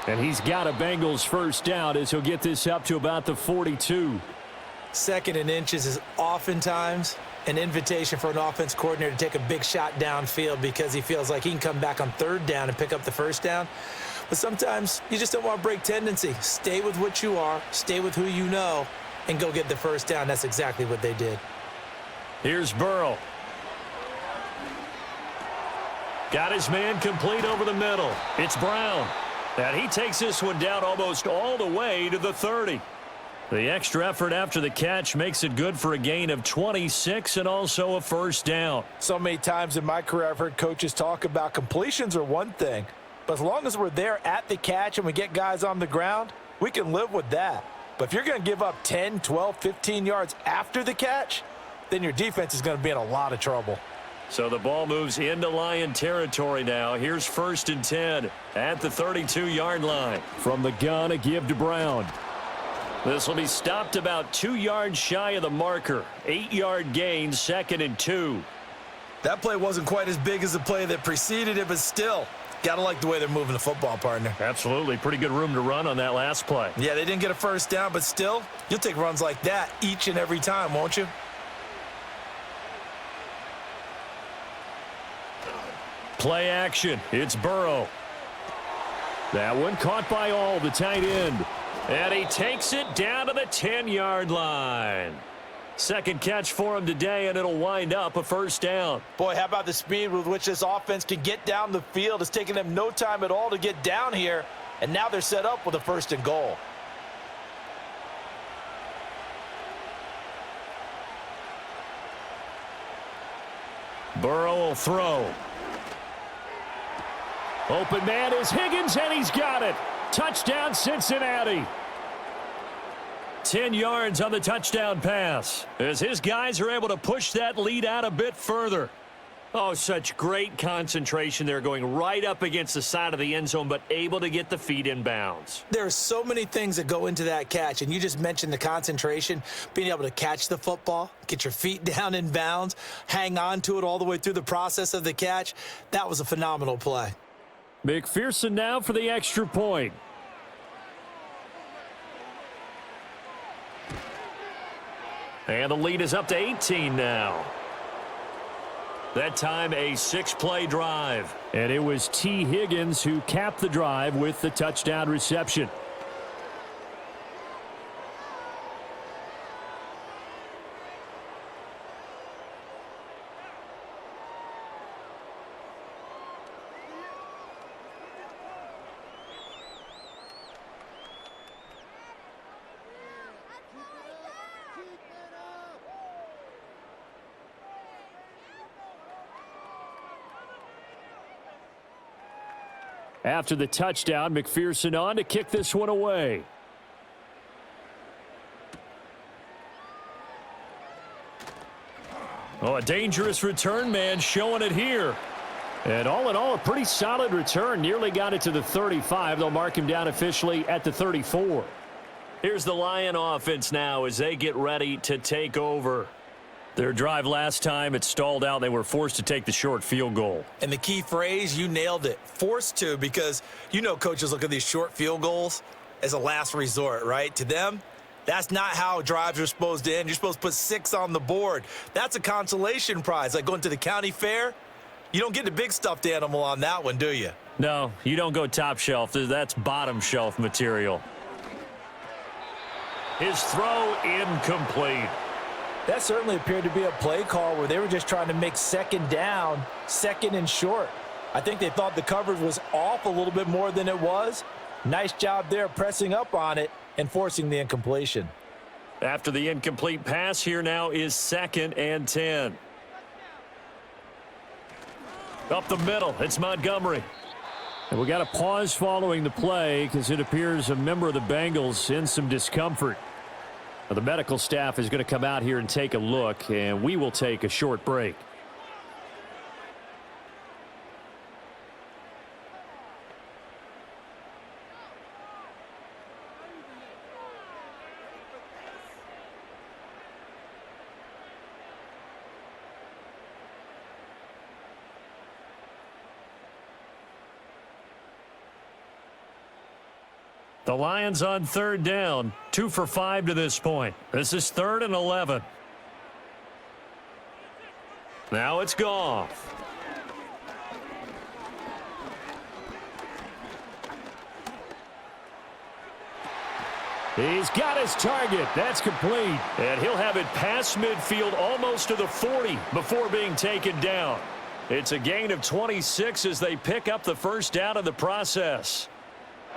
[SPEAKER 2] And he's got a Bengals 1st down as he'll get this up to about the 42.
[SPEAKER 3] 2nd and inches is oftentimes an invitation for an offense coordinator to take a big shot downfield because he feels like he can come back on 3rd down and pick up the 1st down. But sometimes you just don't want to break tendency. Stay with what you are, stay with who you know, and go get the 1st down. That's exactly what they did.
[SPEAKER 2] Here's Burrow. Got his man complete over the middle. It's Brown. And he takes this one down almost all the way to the 30. The extra effort after the catch makes it good for a gain of 26 and also a 1st down.
[SPEAKER 3] So many times in my career I've heard coaches talk about completions are one thing, but as long as we're there at the catch and we get guys on the ground, we can live with that. But if you're going to give up 10, 12, 15 yards after the catch, then your defense is going to be in a lot of trouble.
[SPEAKER 2] So the ball moves into Lion territory now. Here's 1st and 10 at the 32-yard line. From the gun, a give to Brown. This will be stopped about 2 yards shy of the marker. 8-yard gain, 2nd and 2.
[SPEAKER 3] That play wasn't quite as big as the play that preceded it, but still, got to like the way they're moving the football, partner.
[SPEAKER 2] Absolutely. Pretty good room to run on that last play.
[SPEAKER 3] Yeah, they didn't get a 1st down, but still, you'll take runs like that each and every time, won't you?
[SPEAKER 2] Play action. It's Burrow. That one caught by All, the tight end. And he takes it down to the 10-yard line. 2nd catch for him today, and it'll wind up a 1st down.
[SPEAKER 3] Boy, how about the speed with which this offense can get down the field? It's taken them no time at all to get down here, and now they're set up with a 1st and goal.
[SPEAKER 2] Burrow will throw. Open man is Higgins, and he's got it. Touchdown, Cincinnati. 10 yards on the touchdown pass as his guys are able to push that lead out a bit further. Oh, such great concentration there, going right up against the side of the end zone, but able to get the feet in bounds.
[SPEAKER 3] There are so many things that go into that catch, and you just mentioned the concentration, being able to catch the football, get your feet down in bounds, hang on to it all the way through the process of the catch. That was a phenomenal play.
[SPEAKER 2] McPherson now for the extra point. And the lead is up to 18 now. That time a 6-play drive. And it was T. Higgins who capped the drive with the touchdown reception. After the touchdown, McPherson on to kick this one away. Oh, a dangerous return man showing it here. And all in all, a pretty solid return. Nearly got it to the 35. They'll mark him down officially at the 34. Here's the Lion offense now as they get ready to take over. Their drive last time, it stalled out. They were forced to take the short field goal.
[SPEAKER 3] And the key phrase, you nailed it, forced to, because you know coaches look at these short field goals as a last resort, right? To them, that's not how drives are supposed to end. You're supposed to put 6 on the board. That's a consolation prize, like going to the county fair. You don't get the big stuffed animal on that one, do you?
[SPEAKER 2] No, you don't go top shelf. That's bottom shelf material. His throw incomplete.
[SPEAKER 3] That certainly appeared to be a play call where they were just trying to make second down, second and short. I think they thought the coverage was off a little bit more than it was. Nice job there pressing up on it and forcing the incompletion.
[SPEAKER 2] After the incomplete pass, here now is 2nd and 10. Up the middle, it's Montgomery. And we got a pause following the play because it appears a member of the Bengals in some discomfort. The medical staff is going to come out here and take a look, and we will take a short break. The Lions on 3rd down, 2 for 5 to this point. This is 3rd and 11. Now it's Goff. He's got his target. That's complete. And he'll have it past midfield almost to the 40 before being taken down. It's a gain of 26 as they pick up the first down in the process.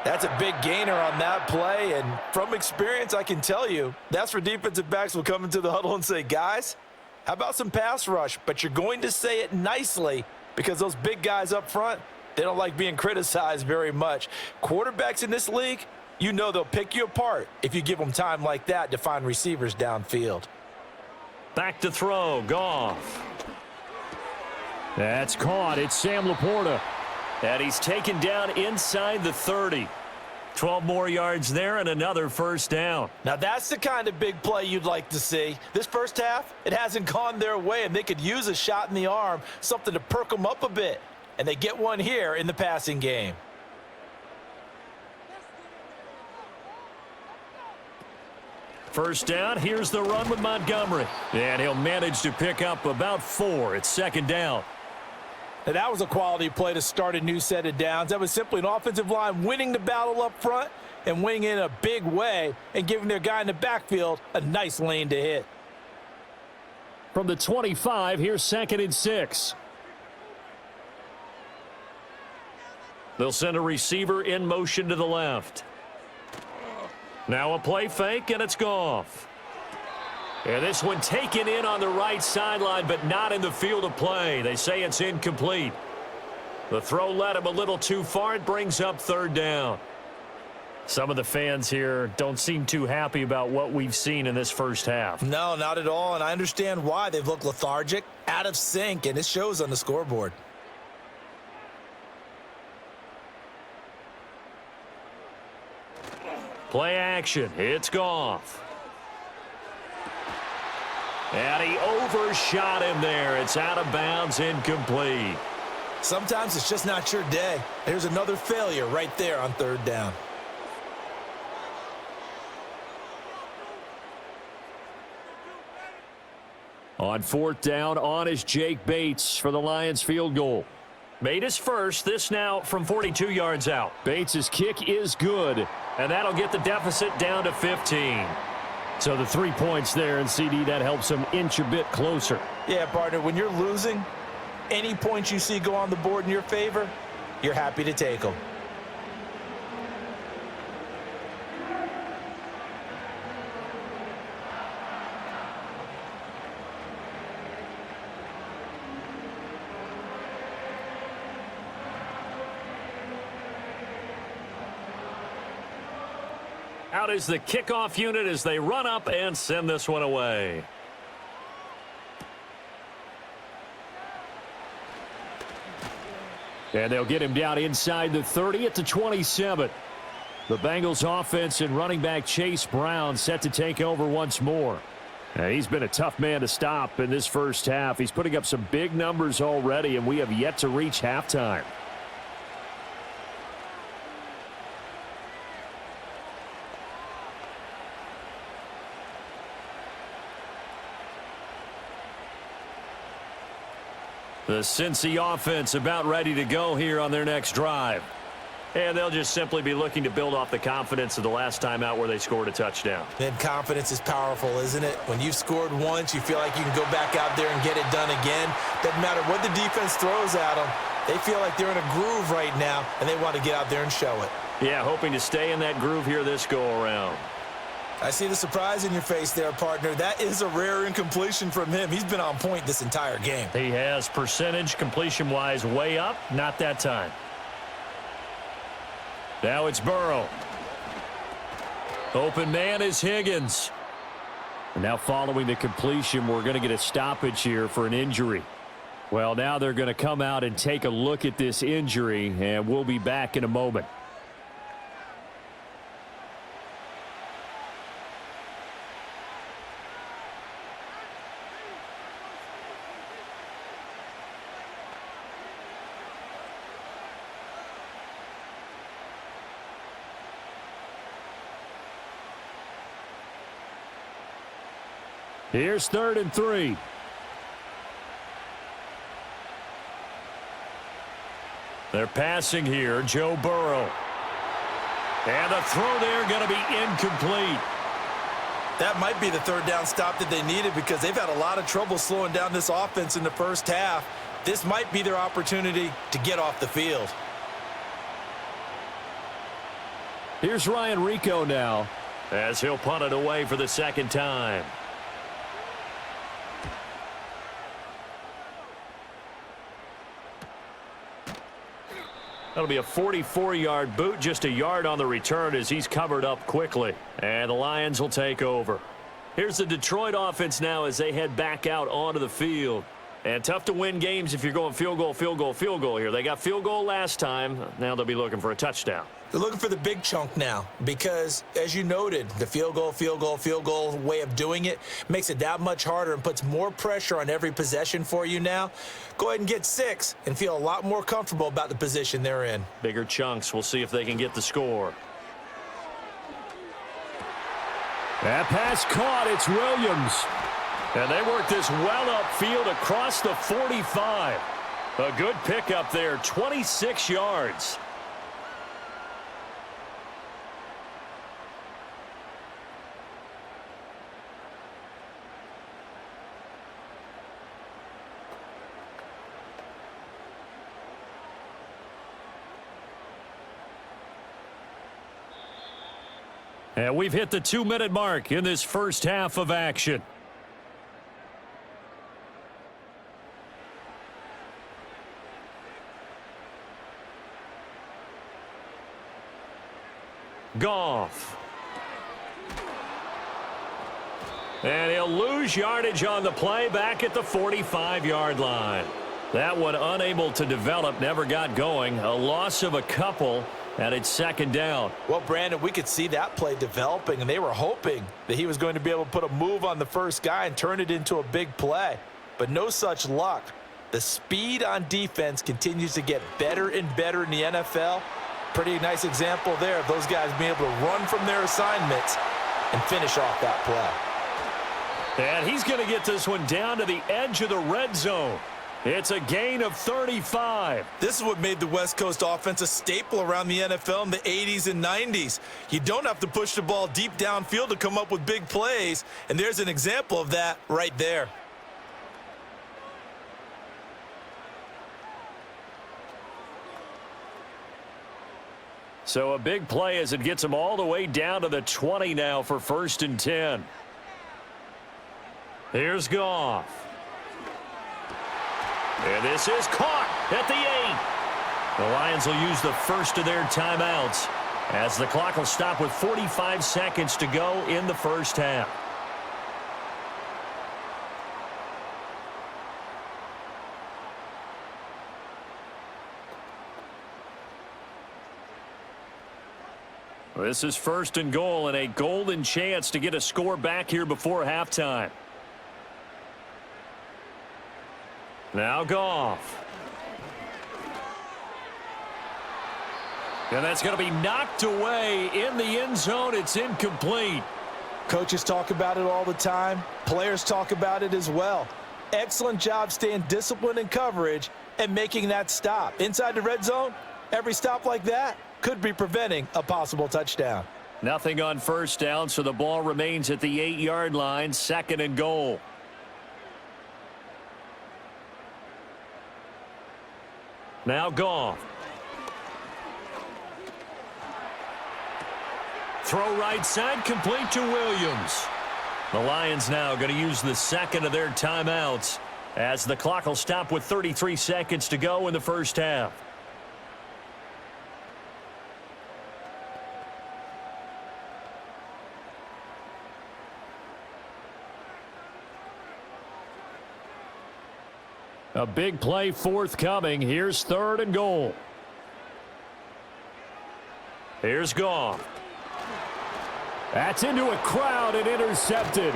[SPEAKER 3] That's a big gainer on that play, and from experience, I can tell you, that's where defensive backs will come into the huddle and say, guys, how about some pass rush? But you're going to say it nicely because those big guys up front, they don't like being criticized very much. Quarterbacks in this league, you know they'll pick you apart if you give them time like that to find receivers downfield.
[SPEAKER 2] Back to throw, Goff. That's caught. It's Sam Laporta. And he's taken down inside the 30. 12 more yards there and another first down.
[SPEAKER 3] Now that's the kind of big play you'd like to see. This first half, it hasn't gone their way, and they could use a shot in the arm, something to perk them up a bit. And they get one here in the passing game.
[SPEAKER 2] First down, here's the run with Montgomery. And he'll manage to pick up about 4. It's 2nd down.
[SPEAKER 3] Now, that was a quality play to start a new set of downs. That was simply an offensive line winning the battle up front and winning in a big way and giving their guy in the backfield a nice lane to hit.
[SPEAKER 2] From the 25, here's 2nd and 6. They'll send a receiver in motion to the left. Now a play fake, and it's Goff. And this one taken in on the right sideline, but not in the field of play. They say it's incomplete. The throw led him a little too far. It brings up third down. Some of the fans here don't seem too happy about what we've seen in this first half.
[SPEAKER 3] No, not at all, and I understand why. They've looked lethargic, out of sync, and it shows on the scoreboard.
[SPEAKER 2] Play action. It's Goff. And he overshot him there. It's out of bounds, incomplete.
[SPEAKER 3] Sometimes it's just not your day. There's another failure right there on third down.
[SPEAKER 2] On fourth down, on is Jake Bates for the Lions field goal. Made his first, this now from 42 yards out. Bates' kick is good, and that'll get the deficit down to 15. So the 3 points there, and CD, that helps him inch a bit closer.
[SPEAKER 3] Yeah, partner, when you're losing, any points you see go on the board in your favor, you're happy to take them.
[SPEAKER 2] Out is the kickoff unit as they run up and send this one away. And they'll get him down inside the 30 at the 27. The Bengals offense and running back Chase Brown set to take over once more. And he's been a tough man to stop in this first half. He's putting up some big numbers already, and we have yet to reach halftime. The Cincy offense about ready to go here on their next drive. And they'll just simply be looking to build off the confidence of the last time out where they scored a touchdown.
[SPEAKER 3] And confidence is powerful, isn't it? When you've scored once, you feel like you can go back out there and get it done again. Doesn't matter what the defense throws at them. They feel like they're in a groove right now, and they want to get out there and show it.
[SPEAKER 2] Yeah, hoping to stay in that groove here this go-around.
[SPEAKER 3] I see the surprise in your face there, partner. That is a rare incompletion from him. He's been on point this entire game.
[SPEAKER 2] He has percentage completion-wise way up. Not that time. Now it's Burrow. Open man is Higgins. And now following the completion, we're going to get a stoppage here for an injury. Well, now they're going to come out and take a look at this injury, and we'll be back in a moment. Here's 3rd and 3. They're passing here, Joe Burrow. And the throw there going to be incomplete.
[SPEAKER 3] That might be the third down stop that they needed because they've had a lot of trouble slowing down this offense in the first half. This might be their opportunity to get off the field.
[SPEAKER 2] Here's Ryan Rico now as he'll punt it away for the second time. That'll be a 44-yard boot, just a yard on the return as he's covered up quickly. And the Lions will take over. Here's the Detroit offense now as they head back out onto the field. And tough to win games if you're going field goal, field goal, field goal here. They got field goal last time. Now they'll be looking for a touchdown.
[SPEAKER 3] They're looking for the big chunk now because, as you noted, the field goal way of doing it makes it that much harder and puts more pressure on every possession for you now. Go ahead and get 6 and feel a lot more comfortable about the position they're in.
[SPEAKER 2] Bigger chunks. We'll see if they can get the score. That pass caught. It's Williams. And they work this well upfield across the 45. A good pickup there, 26 yards. And we've hit the 2-minute mark in this first half of action. Goff. And he'll lose yardage on the play back at the 45-yard line. That one unable to develop, never got going. A loss of a couple, and it's second down.
[SPEAKER 3] Well, Brandon, we could see that play developing, and they were hoping that he was going to be able to put a move on the first guy and turn it into a big play. But no such luck. The speed on defense continues to get better and better in the NFL. Pretty nice example there of those guys being able to run from their assignments and finish off that play.
[SPEAKER 2] And he's going to get this one down to the edge of the red zone. It's a gain of 35.
[SPEAKER 3] This is what made the West Coast offense a staple around the NFL in the 80s and 90s. You don't have to push the ball deep downfield to come up with big plays, and there's an example of that right there.
[SPEAKER 2] So a big play as it gets him all the way down to the 20 now for 1st and 10. Here's Goff. And this is caught at the 8. The Lions will use the first of their timeouts as the clock will stop with 45 seconds to go in the first half. This is 1st and goal and a golden chance to get a score back here before halftime. Now Goff. And that's going to be knocked away in the end zone. It's incomplete.
[SPEAKER 3] Coaches talk about it all the time. Players talk about it as well. Excellent job staying disciplined in coverage and making that stop. Inside the red zone, every stop like that could be preventing a possible touchdown.
[SPEAKER 2] Nothing on first down, so the ball remains at the 8-yard line, 2nd and goal. Now Goff. Throw right side, complete to Williams. The Lions now going to use the second of their timeouts as the clock will stop with 33 seconds to go in the first half. A big play forthcoming. Here's 3rd and goal. Here's Goff. That's into a crowd and intercepted.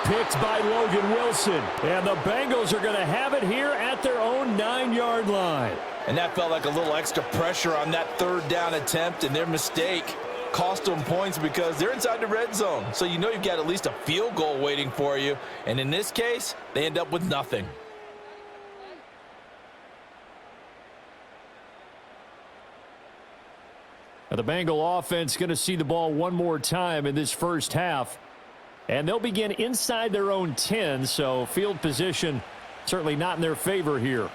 [SPEAKER 2] Picked by Logan Wilson. And the Bengals are going to have it here at their own 9-yard line.
[SPEAKER 3] And that felt like a little extra pressure on that 3rd down attempt, and their mistake cost them points because they're inside the red zone. So you know you've got at least a field goal waiting for you. And in this case, they end up with nothing.
[SPEAKER 2] The Bengal offense going to see the ball one more time in this first half. And they'll begin inside their own 10, so field position certainly not in their favor here.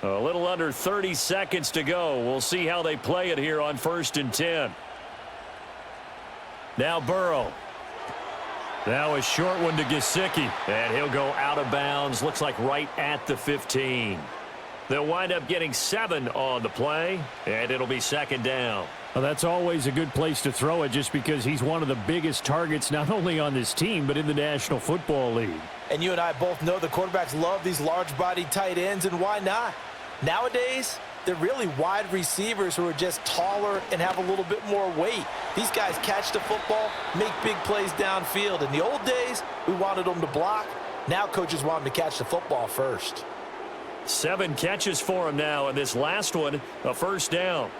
[SPEAKER 2] A little under 30 seconds to go. We'll see how they play it here on 1st and 10. Now Burrow. Now a short one to Gesicki, and he'll go out of bounds. Looks like right at the 15. They'll wind up getting 7 on the play, and it'll be 2nd down. Well, that's always a good place to throw it just because he's one of the biggest targets not only on this team but in the National Football League.
[SPEAKER 3] And you and I both know the quarterbacks love these large-bodied tight ends, and why not? Nowadays, they're really wide receivers who are just taller and have a little bit more weight. These guys catch the football, make big plays downfield. In the old days, we wanted them to block. Now coaches want them to catch the football first.
[SPEAKER 2] 7 catches for him now, and this last one, a 1st down.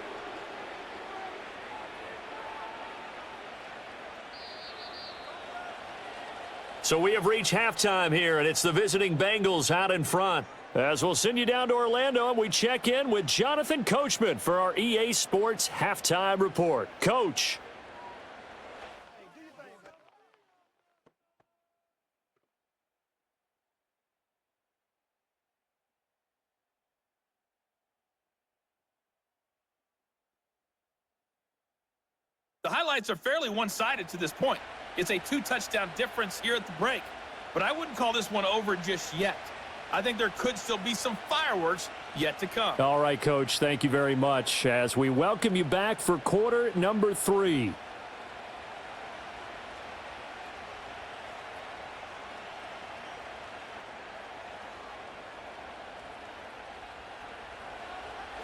[SPEAKER 2] So we have reached halftime here, and it's the visiting Bengals out in front. As we'll send you down to Orlando, and we check in with Jonathan Coachman for our EA Sports Halftime Report. Coach.
[SPEAKER 4] The highlights are fairly one-sided to this point. It's a 2-touchdown difference here at the break. but I wouldn't call this one over just yet. I think there could still be some fireworks yet to come.
[SPEAKER 2] All right, Coach, thank you very much as we welcome you back for quarter number 3.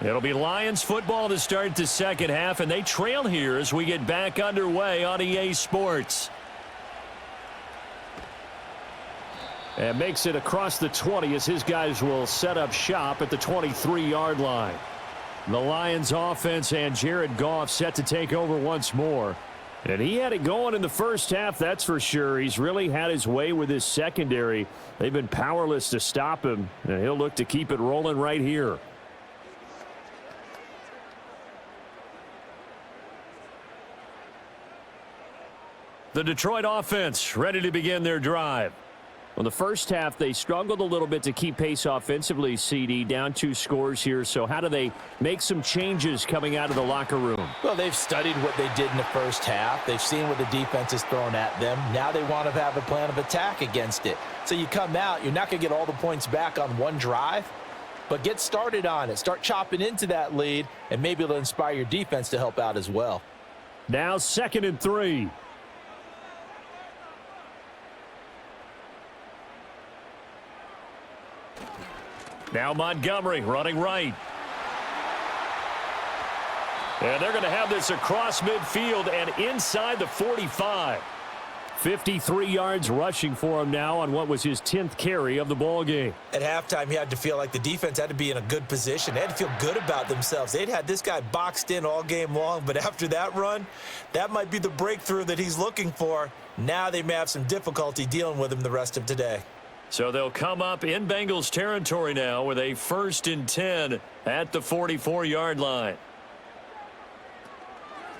[SPEAKER 2] It'll be Lions football to start the second half, and they trail here as we get back underway on EA Sports. And makes it across the 20 as his guys will set up shop at the 23-yard line. The Lions offense and Jared Goff set to take over once more. And he had it going in the first half, that's for sure. He's really had his way with his secondary. They've been powerless to stop him, and he'll look to keep it rolling right here. The Detroit offense ready to begin their drive. Well, the first half, they struggled a little bit to keep pace offensively, CD, down 2 scores here. So how do they make some changes coming out of the locker room?
[SPEAKER 3] Well, they've studied what they did in the first half. They've seen what the defense is throwing at them. Now they want to have a plan of attack against it. So you come out, you're not going to get all the points back on one drive, but get started on it. Start chopping into that lead, and maybe it'll inspire your defense to help out as well.
[SPEAKER 2] Now 2nd and 3. Now Montgomery running right. And they're going to have this across midfield and inside the 45. 53 yards rushing for him now on what was his 10th carry of the ball game.
[SPEAKER 3] At halftime, he had to feel like the defense had to be in a good position. They had to feel good about themselves. They'd had this guy boxed in all game long, but after that run, that might be the breakthrough that he's looking for. Now they may have some difficulty dealing with him the rest of today.
[SPEAKER 2] So they'll come up in Bengals territory now with a 1st and 10 at the 44-yard line.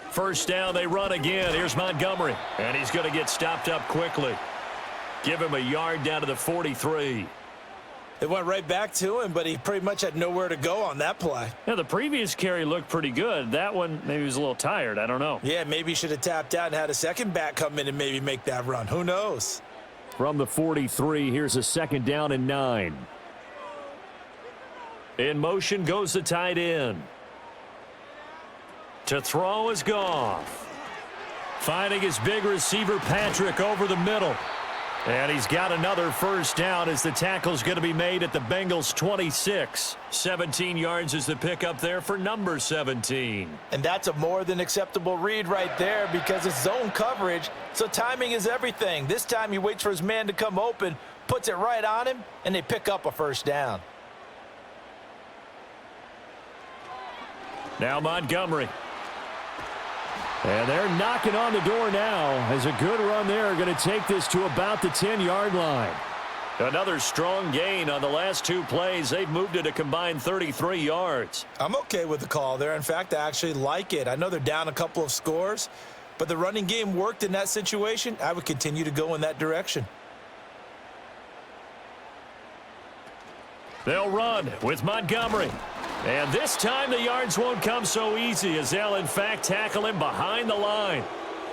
[SPEAKER 2] First down, they run again. Here's Montgomery, and he's going to get stopped up quickly. Give him a yard down to the 43.
[SPEAKER 3] It went right back to him, but he pretty much had nowhere to go on that play.
[SPEAKER 2] Yeah, the previous carry looked pretty good. That one, maybe he was a little tired. I don't know.
[SPEAKER 3] Yeah, maybe he should have tapped out and had a second back come in and maybe make that run. Who knows?
[SPEAKER 2] From the 43, here's a 2nd down and 9. In motion goes the tight end. To throw is Goff. Finding his big receiver, Patrick, over the middle. And he's got another first down as the tackle's going to be made at the Bengals 26. 17 yards is the pickup there for number 17.
[SPEAKER 3] And that's a more than acceptable read right there because it's zone coverage, so timing is everything. This time he waits for his man to come open, puts it right on him, and they pick up a first down.
[SPEAKER 2] Now Montgomery. And they're knocking on the door now as a good run there. Going to take this to about the 10-yard line. Another strong gain on the last 2 plays. They've moved it a combined 33 yards.
[SPEAKER 3] I'm okay with the call there. In fact, I actually like it. I know they're down a couple of scores, but the running game worked in that situation. I would continue to go in that direction.
[SPEAKER 2] They'll run with Montgomery. And this time the yards won't come so easy as they'll, in fact, tackle him behind the line.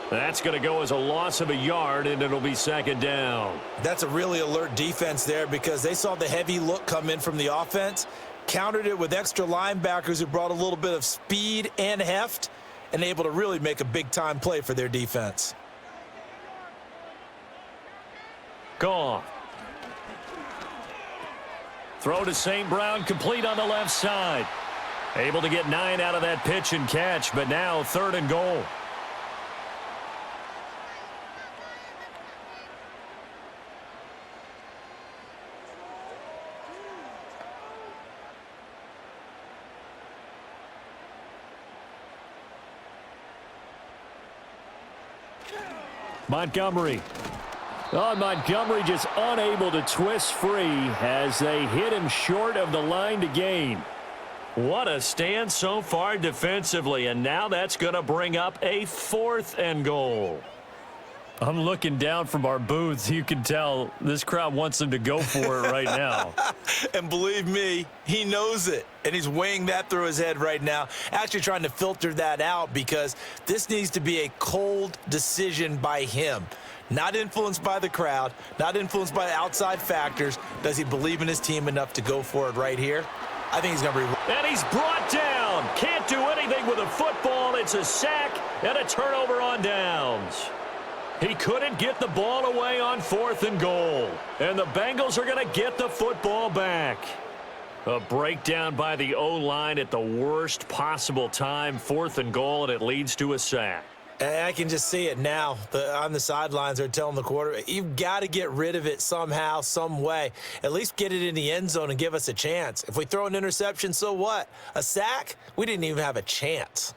[SPEAKER 2] That's going to go as a loss of a yard, and it'll be 2nd down.
[SPEAKER 3] That's a really alert defense there because they saw the heavy look come in from the offense, countered it with extra linebackers who brought a little bit of speed and heft, and able to really make a big-time play for their defense.
[SPEAKER 2] Goff. Throw to St. Brown, complete on the left side. Able to get 9 out of that pitch and catch, but now 3rd and goal. Montgomery. Oh, Montgomery just unable to twist free as they hit him short of the line to gain. What a stand so far defensively, and now that's going to bring up a 4th and goal. I'm looking down from our booth. You can tell this crowd wants them to go for it right now.
[SPEAKER 3] And believe me, he knows it, and he's weighing that through his head right now, actually trying to filter that out because this needs to be a cold decision by him. Not influenced by the crowd, not influenced by outside factors. Does he believe in his team enough to go for it right here? I think he's going to be...
[SPEAKER 2] And he's brought down. Can't do anything with a football. It's a sack and a turnover on downs. He couldn't get the ball away on 4th and goal. And the Bengals are going to get the football back. A breakdown by the O-line at the worst possible time. 4th and goal, and it leads to a sack.
[SPEAKER 3] And I can just see it now. On the sidelines, they're telling the quarterback, you've got to get rid of it somehow, some way. At least get it in the end zone and give us a chance. If we throw an interception, so what? A sack? We didn't even have a chance.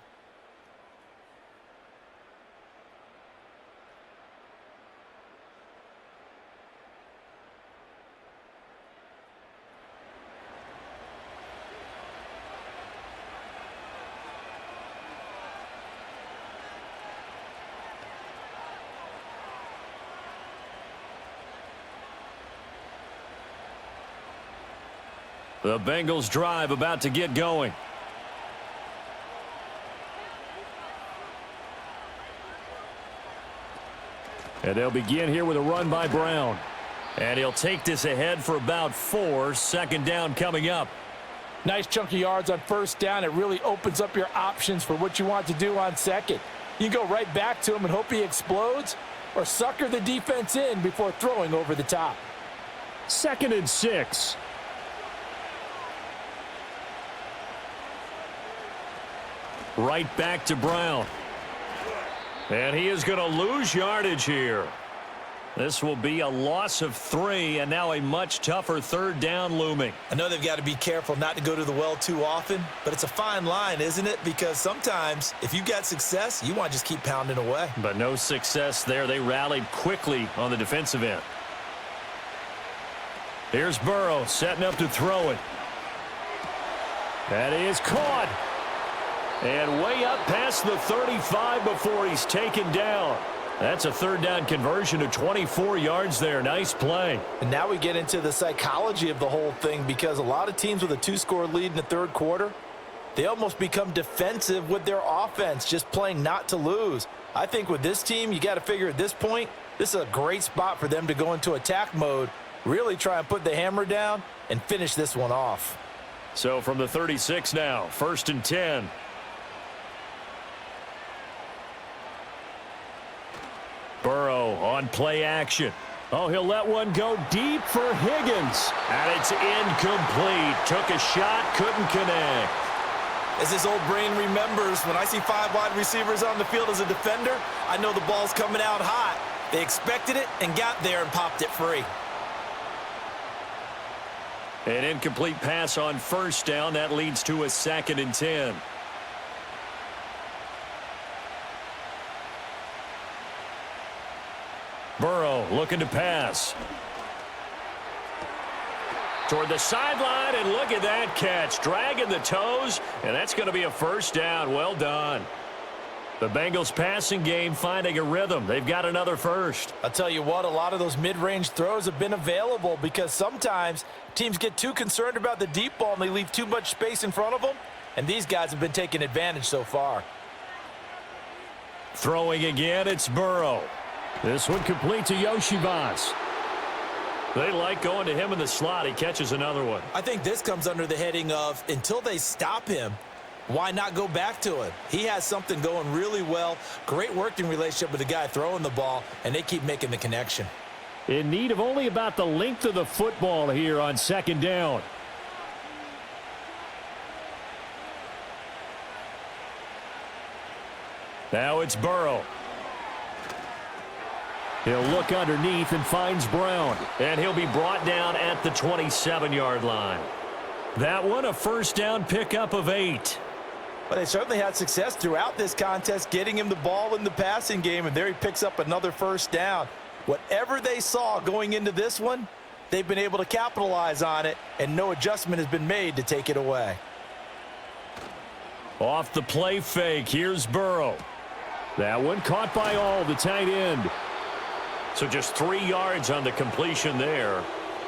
[SPEAKER 2] The Bengals drive about to get going. And they'll begin here with a run by Brown. And he'll take this ahead for about 4. 2nd down coming up.
[SPEAKER 3] Nice chunk of yards on 1st down. It really opens up your options for what you want to do on 2nd. You can go right back to him and hope he explodes, or sucker the defense in before throwing over the top.
[SPEAKER 2] 2nd and 6. Right back to Brown. And he is going to lose yardage here. This will be a loss of 3, and now a much tougher 3rd down looming.
[SPEAKER 3] I know they've got to be careful not to go to the well too often, but it's a fine line, isn't it? Because sometimes if you got success, you want to just keep pounding away.
[SPEAKER 2] But no success there. They rallied quickly on the defensive end. Here's Burrow setting up to throw it. That is caught. And way up past the 35 before he's taken down. That's a 3rd down conversion of 24 yards there. Nice play.
[SPEAKER 3] And now we get into the psychology of the whole thing, because a lot of teams with a 2-score lead in the 3rd quarter, they almost become defensive with their offense, just playing not to lose. I think with this team, you got to figure at this point, this is a great spot for them to go into attack mode, really try and put the hammer down and finish this one off.
[SPEAKER 2] So from the 36 now, 1st and 10. Burrow on play action. Oh, he'll let one go deep for Higgins. And it's incomplete. Took a shot, couldn't connect.
[SPEAKER 3] As his old brain remembers, when I see 5 wide receivers on the field as a defender, I know the ball's coming out hot. They expected it and got there and popped it free.
[SPEAKER 2] An incomplete pass on 1st down. That leads to a 2nd and 10. Burrow looking to pass. Toward the sideline, and look at that catch. Dragging the toes, and that's going to be a 1st down. Well done. The Bengals passing game finding a rhythm. They've got another 1st.
[SPEAKER 3] I'll tell you what, a lot of those mid-range throws have been available, because sometimes teams get too concerned about the deep ball and they leave too much space in front of them, and these guys have been taking advantage so far.
[SPEAKER 2] Throwing again, it's Burrow. This one complete to Yoshivas. They like going to him in the slot. He catches another one.
[SPEAKER 3] I think this comes under the heading of, until they stop him, why not go back to him? He has something going really well. Great working relationship with the guy throwing the ball, and they keep making the connection.
[SPEAKER 2] In need of only about the length of the football here on 2nd down. Now it's Burrow. He'll look underneath and finds Brown. And he'll be brought down at the 27-yard line. That one a 1st down pickup of 8.
[SPEAKER 3] But they certainly had success throughout this contest, getting him the ball in the passing game, and there he picks up another 1st down. Whatever they saw going into this one, they've been able to capitalize on it, and no adjustment has been made to take it away.
[SPEAKER 2] Off the play fake, here's Burrow. That one caught by All, the tight end. So just 3 yards on the completion there.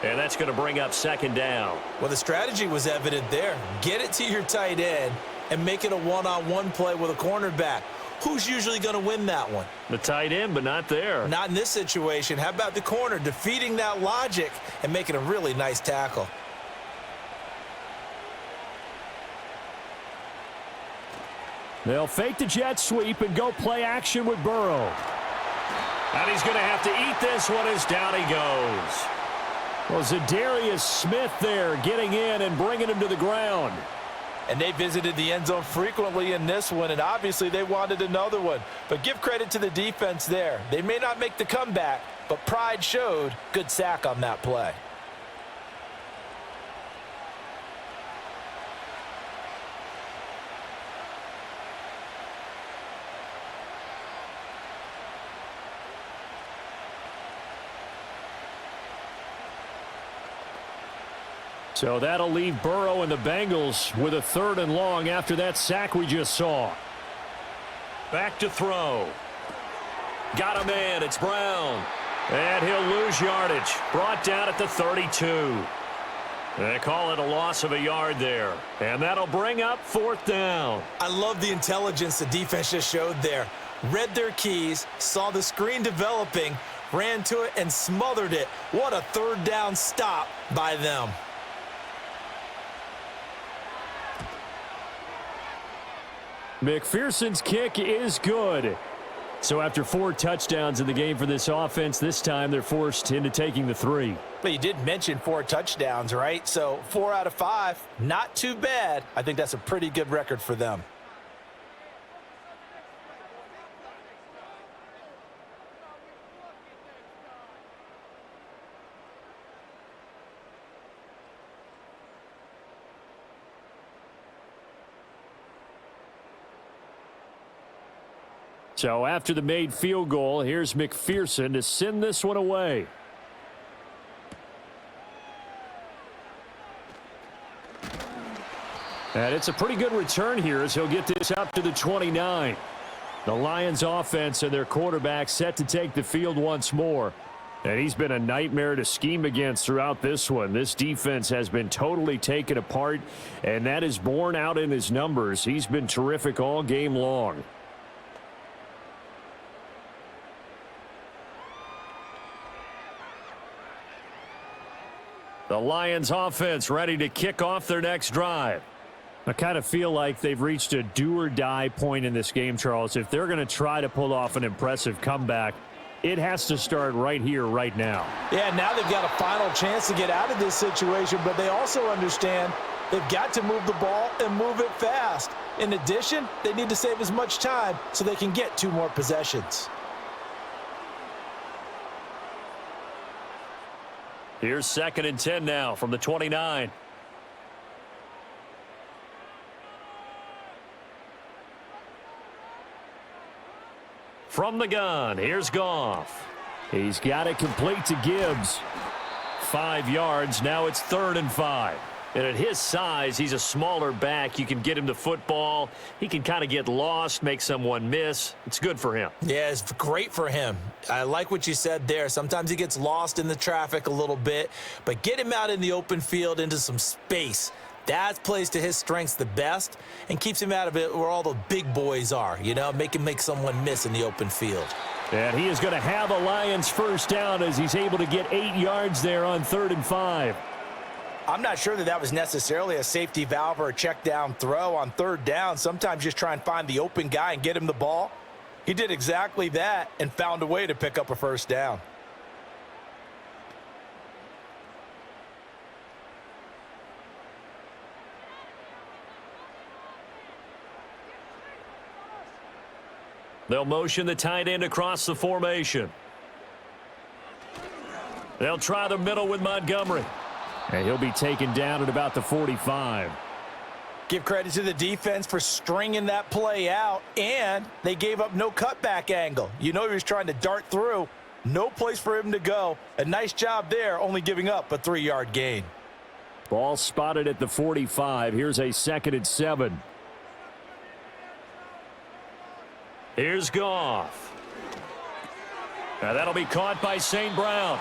[SPEAKER 2] And that's going to bring up 2nd down.
[SPEAKER 3] Well, the strategy was evident there. Get it to your tight end and make it a one-on-one play with a cornerback. who's usually going to win that one?
[SPEAKER 2] The tight end, but not there.
[SPEAKER 3] Not in this situation. How about the corner defeating that logic and making a really nice tackle?
[SPEAKER 2] They'll fake the jet sweep and go play action with Burrow. And he's going to have to eat this one as down he goes. Well, Zadarius Smith there getting in and bringing him to the ground.
[SPEAKER 3] And they visited the end zone frequently in this one, and obviously they wanted another one. But give credit to the defense there. They may not make the comeback, but pride showed. Good sack on that play.
[SPEAKER 2] So that'll leave Burrow and the Bengals with a 3rd and long after that sack we just saw. Back to throw. Got him in. It's Brown. And he'll lose yardage. Brought down at the 32. They call it a loss of a yard there. And that'll bring up 4th down.
[SPEAKER 3] I love the intelligence the defense just showed there. Read their keys, saw the screen developing, ran to it, and smothered it. What a 3rd down stop by them.
[SPEAKER 2] McPherson's kick is good. So after 4 touchdowns in the game for this offense, this time they're forced into taking the 3.
[SPEAKER 3] But you did mention 4 touchdowns, right? So 4 out of 5, not too bad. I think that's a pretty good record for them.
[SPEAKER 2] So after the made field goal, here's McPherson to send this one away. And it's a pretty good return here as he'll get this up to the 29. The Lions offense and their quarterback set to take the field once more. And he's been a nightmare to scheme against throughout this one. This defense has been totally taken apart, and that is borne out in his numbers. He's been terrific all game long. The Lions offense ready to kick off their next drive. I kind of feel like they've reached a do-or-die point in this game, Charles. If they're going to try to pull off an impressive comeback, it has to start right here, right now.
[SPEAKER 3] Yeah, now they've got a final chance to get out of this situation, but they also understand they've got to move the ball and move it fast. In addition, they need to save as much time so they can get 2 more possessions.
[SPEAKER 2] Here's 2nd and 10 now from the 29. From the gun, here's Goff. He's got it complete to Gibbs. 5 yards, now it's 3rd and 5. And at his size, he's a smaller back. You can get him the football. He can kind of get lost, make someone miss. It's good for him.
[SPEAKER 3] Yeah, it's great for him. I like what you said there. Sometimes he gets lost in the traffic a little bit, but get him out in the open field into some space. That plays to his strengths the best and keeps him out of it where all the big boys are, you know, make him make someone miss in the open field.
[SPEAKER 2] And he is going to have a Lions 1st down as he's able to get 8 yards there on 3rd and 5.
[SPEAKER 3] I'm not sure that was necessarily a safety valve or a check down throw on 3rd down. Sometimes just try and find the open guy and get him the ball. He did exactly that and found a way to pick up a 1st down.
[SPEAKER 2] They'll motion the tight end across the formation. They'll try the middle with Montgomery. And he'll be taken down at about the 45.
[SPEAKER 3] Give credit to the defense for stringing that play out, and they gave up no cutback angle. You know he was trying to dart through. No place for him to go. A nice job there, only giving up a 3-yard gain.
[SPEAKER 2] Ball spotted at the 45. Here's a 2nd and 7. Here's Goff. Now that'll be caught by St. Brown.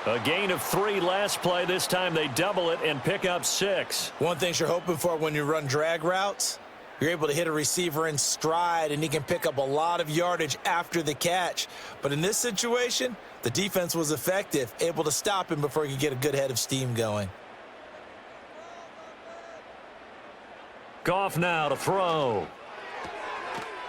[SPEAKER 2] A gain of 3 last play. This time they double it and pick up 6.
[SPEAKER 3] One thing you're hoping for when you run drag routes, You're able to hit a receiver in stride, and he can pick up a lot of yardage after the catch. But in this situation, the defense was effective, able to stop him before he could get a good head of steam going.
[SPEAKER 2] Goff now to throw.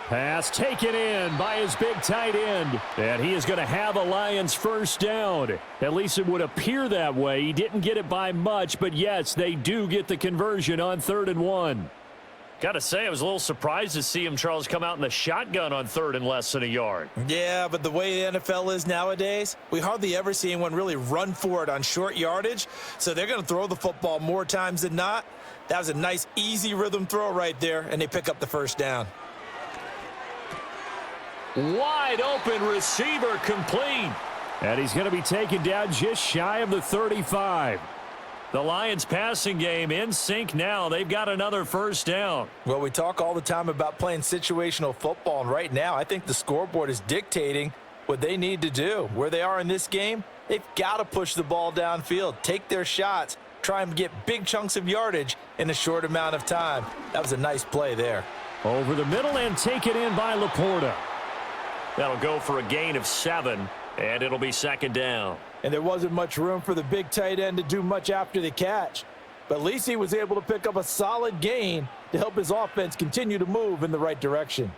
[SPEAKER 2] Pass taken in by his big tight end. And he is going to have a Lions first down. At least it would appear that way. He didn't get it by much, but yes, they do get the conversion on 3rd and 1. Got to say, I was a little surprised to see him, Charles, come out in the shotgun on 3rd and less than a yard.
[SPEAKER 3] Yeah, but the way the NFL is nowadays, we hardly ever see anyone really run for it on short yardage. So they're going to throw the football more times than not. That was a nice, easy rhythm throw right there, and they pick up the first down.
[SPEAKER 2] Wide open receiver complete. And he's going to be taken down just shy of the 35. The Lions passing game in sync now. They've got another first down.
[SPEAKER 3] Well, we talk all the time about playing situational football, and right now I think the scoreboard is dictating what they need to do. Where they are in this game, they've got to push the ball downfield, take their shots, try and get big chunks of yardage in a short amount of time. That was a nice play there.
[SPEAKER 2] Over the middle and taken in by Laporta. That'll go for a gain of 7, and it'll be 2nd down.
[SPEAKER 3] And there wasn't much room for the big tight end to do much after the catch. But at least he was able to pick up a solid gain to help his offense continue to move in the right direction.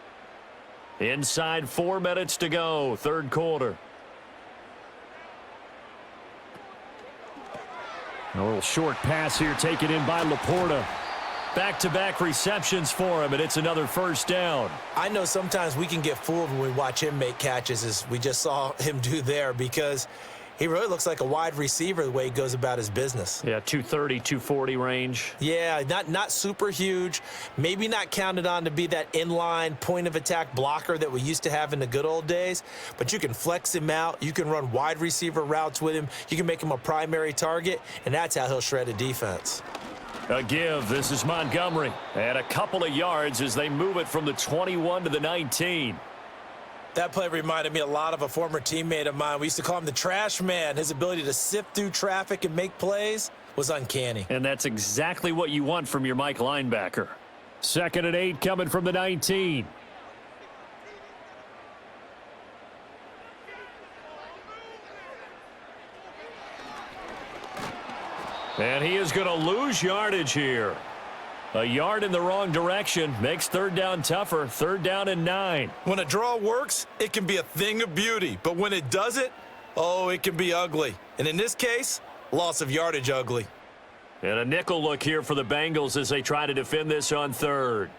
[SPEAKER 2] Inside 4 minutes to go, 3rd quarter. A little short pass here taken in by Laporta. Back-to-back receptions for him, and it's another first down.
[SPEAKER 3] I know sometimes we can get fooled when we watch him make catches, as we just saw him do there, because he really looks like a wide receiver the way he goes about his business.
[SPEAKER 2] Yeah, 230, 240 range.
[SPEAKER 3] Yeah, not super huge. Maybe not counted on to be that inline point-of-attack blocker that we used to have in the good old days. But you can flex him out. You can run wide receiver routes with him. You can make him a primary target, and that's how he'll shred a defense.
[SPEAKER 2] A give. This is Montgomery. And a couple of yards as they move it from the 21 to the 19.
[SPEAKER 3] That play reminded me a lot of a former teammate of mine. We used to call him the trash man. His ability to sift through traffic and make plays was uncanny.
[SPEAKER 2] And that's exactly what you want from your Mike linebacker. 2nd and 8 coming from the 19. And he is going to lose yardage here. A yard in the wrong direction makes 3rd down tougher. 3rd down and 9.
[SPEAKER 3] When a draw works, it can be a thing of beauty. But when it doesn't, oh, it can be ugly. And in this case, loss of yardage ugly.
[SPEAKER 2] And a nickel look here for the Bengals as they try to defend this on 3rd.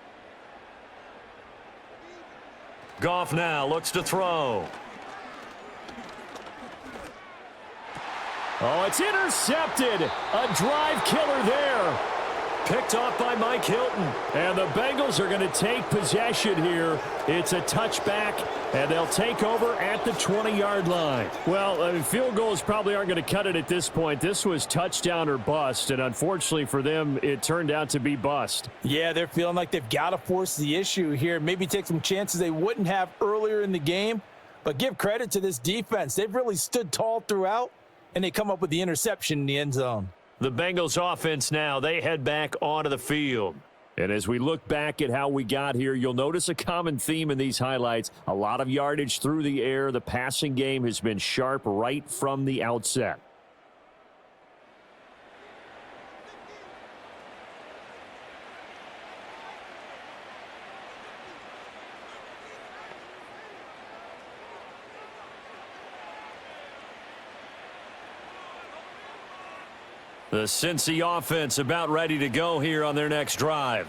[SPEAKER 2] Goff now looks to throw. Oh, it's intercepted. A drive killer there. Picked off by Mike Hilton. And the Bengals are going to take possession here. It's a touchback, and they'll take over at the 20-yard line. Well, field goals probably aren't going to cut it at this point. This was touchdown or bust, and unfortunately for them, it turned out to be bust.
[SPEAKER 3] Yeah, they're feeling like they've got to force the issue here. Maybe take some chances they wouldn't have earlier in the game. But give credit to this defense. They've really stood tall throughout, and they come up with the interception in the end zone.
[SPEAKER 2] The Bengals offense now, they head back onto the field. And as we look back at how we got here, you'll notice a common theme in these highlights. A lot of yardage through the air. The passing game has been sharp right from the outset. The Cincy offense about ready to go here on their next drive.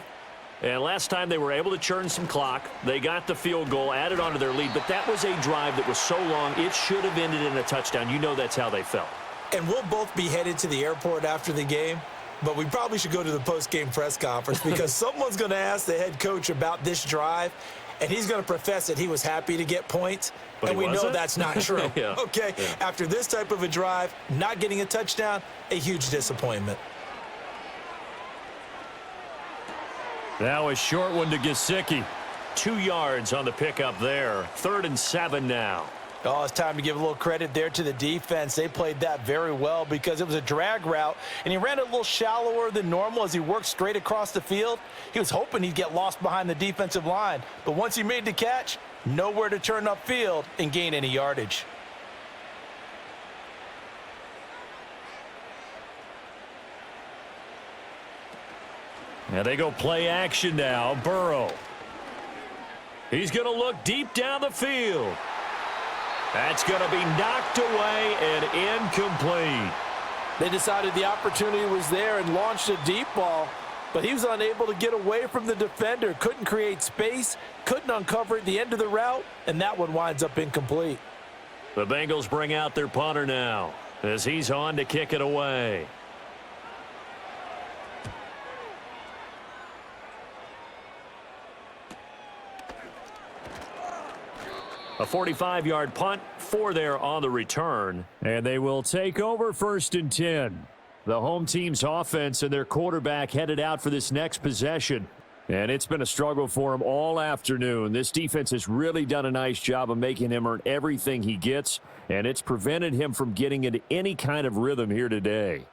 [SPEAKER 2] And last time they were able to churn some clock. They got the field goal, added onto their lead, but that was a drive that was so long it should have ended in a touchdown. You know that's how they felt.
[SPEAKER 3] And we'll both be headed to the airport after the game, but we probably should go to the post-game press conference because someone's going to ask the head coach about this drive, and he's going to profess that he was happy to get points.
[SPEAKER 2] But
[SPEAKER 3] and we know that's not true.
[SPEAKER 2] Yeah.
[SPEAKER 3] Okay, yeah. After this type of a drive, not getting a touchdown, a huge disappointment.
[SPEAKER 2] That was short one to Gesicki. 2 yards on the pickup there. 3rd and 7 now.
[SPEAKER 3] Oh, it's time to give a little credit there to the defense. They played that very well because it was a drag route, and he ran it a little shallower than normal as he worked straight across the field. He was hoping he'd get lost behind the defensive line, but once he made the catch, nowhere to turn upfield and gain any yardage.
[SPEAKER 2] Now they go play action now. Burrow. He's going to look deep down the field. That's going to be knocked away and incomplete.
[SPEAKER 3] They decided the opportunity was there and launched a deep ball, but he was unable to get away from the defender, couldn't create space, couldn't uncover at the end of the route, and that one winds up incomplete.
[SPEAKER 2] The Bengals bring out their punter now as he's on to kick it away. A 45-yard punt for there on the return. And they will take over 1st and 10. The home team's offense and their quarterback headed out for this next possession. And it's been a struggle for him all afternoon. This defense has really done a nice job of making him earn everything he gets. And it's prevented him from getting into any kind of rhythm here today.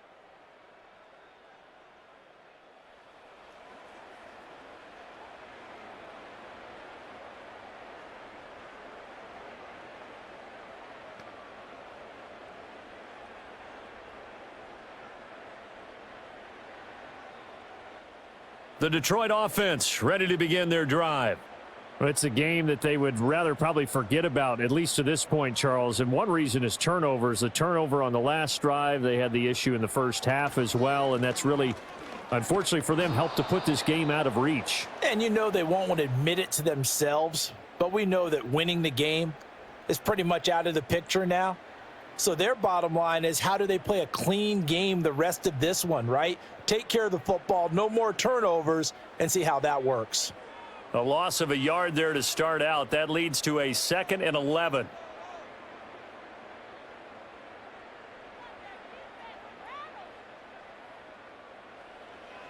[SPEAKER 2] The Detroit offense ready to begin their drive.
[SPEAKER 5] It's a game that they would rather probably forget about, at least to this point, Charles. And one reason is turnovers. The turnover on the last drive, they had the issue in the first half as well, and that's really, unfortunately for them, helped to put this game out of reach.
[SPEAKER 3] And you know they won't want to admit it to themselves, but we know that winning the game is pretty much out of the picture now. So their bottom line is, how do they play a clean game the rest of this one, right? Take care of the football, no more turnovers, and see how that works.
[SPEAKER 2] A loss of a yard there to start out. That leads to a 2nd and 11.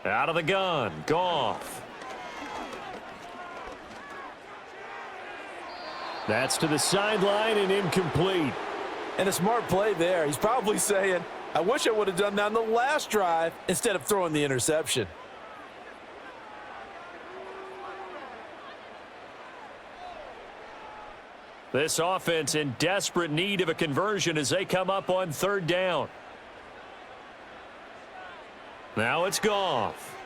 [SPEAKER 2] Out of the gun, Goff.
[SPEAKER 5] That's to the sideline and incomplete.
[SPEAKER 3] And a smart play there. He's probably saying, I wish I would have done that on the last drive instead of throwing the interception.
[SPEAKER 2] This offense in desperate need of a conversion as they come up on 3rd down. Now it's Goff.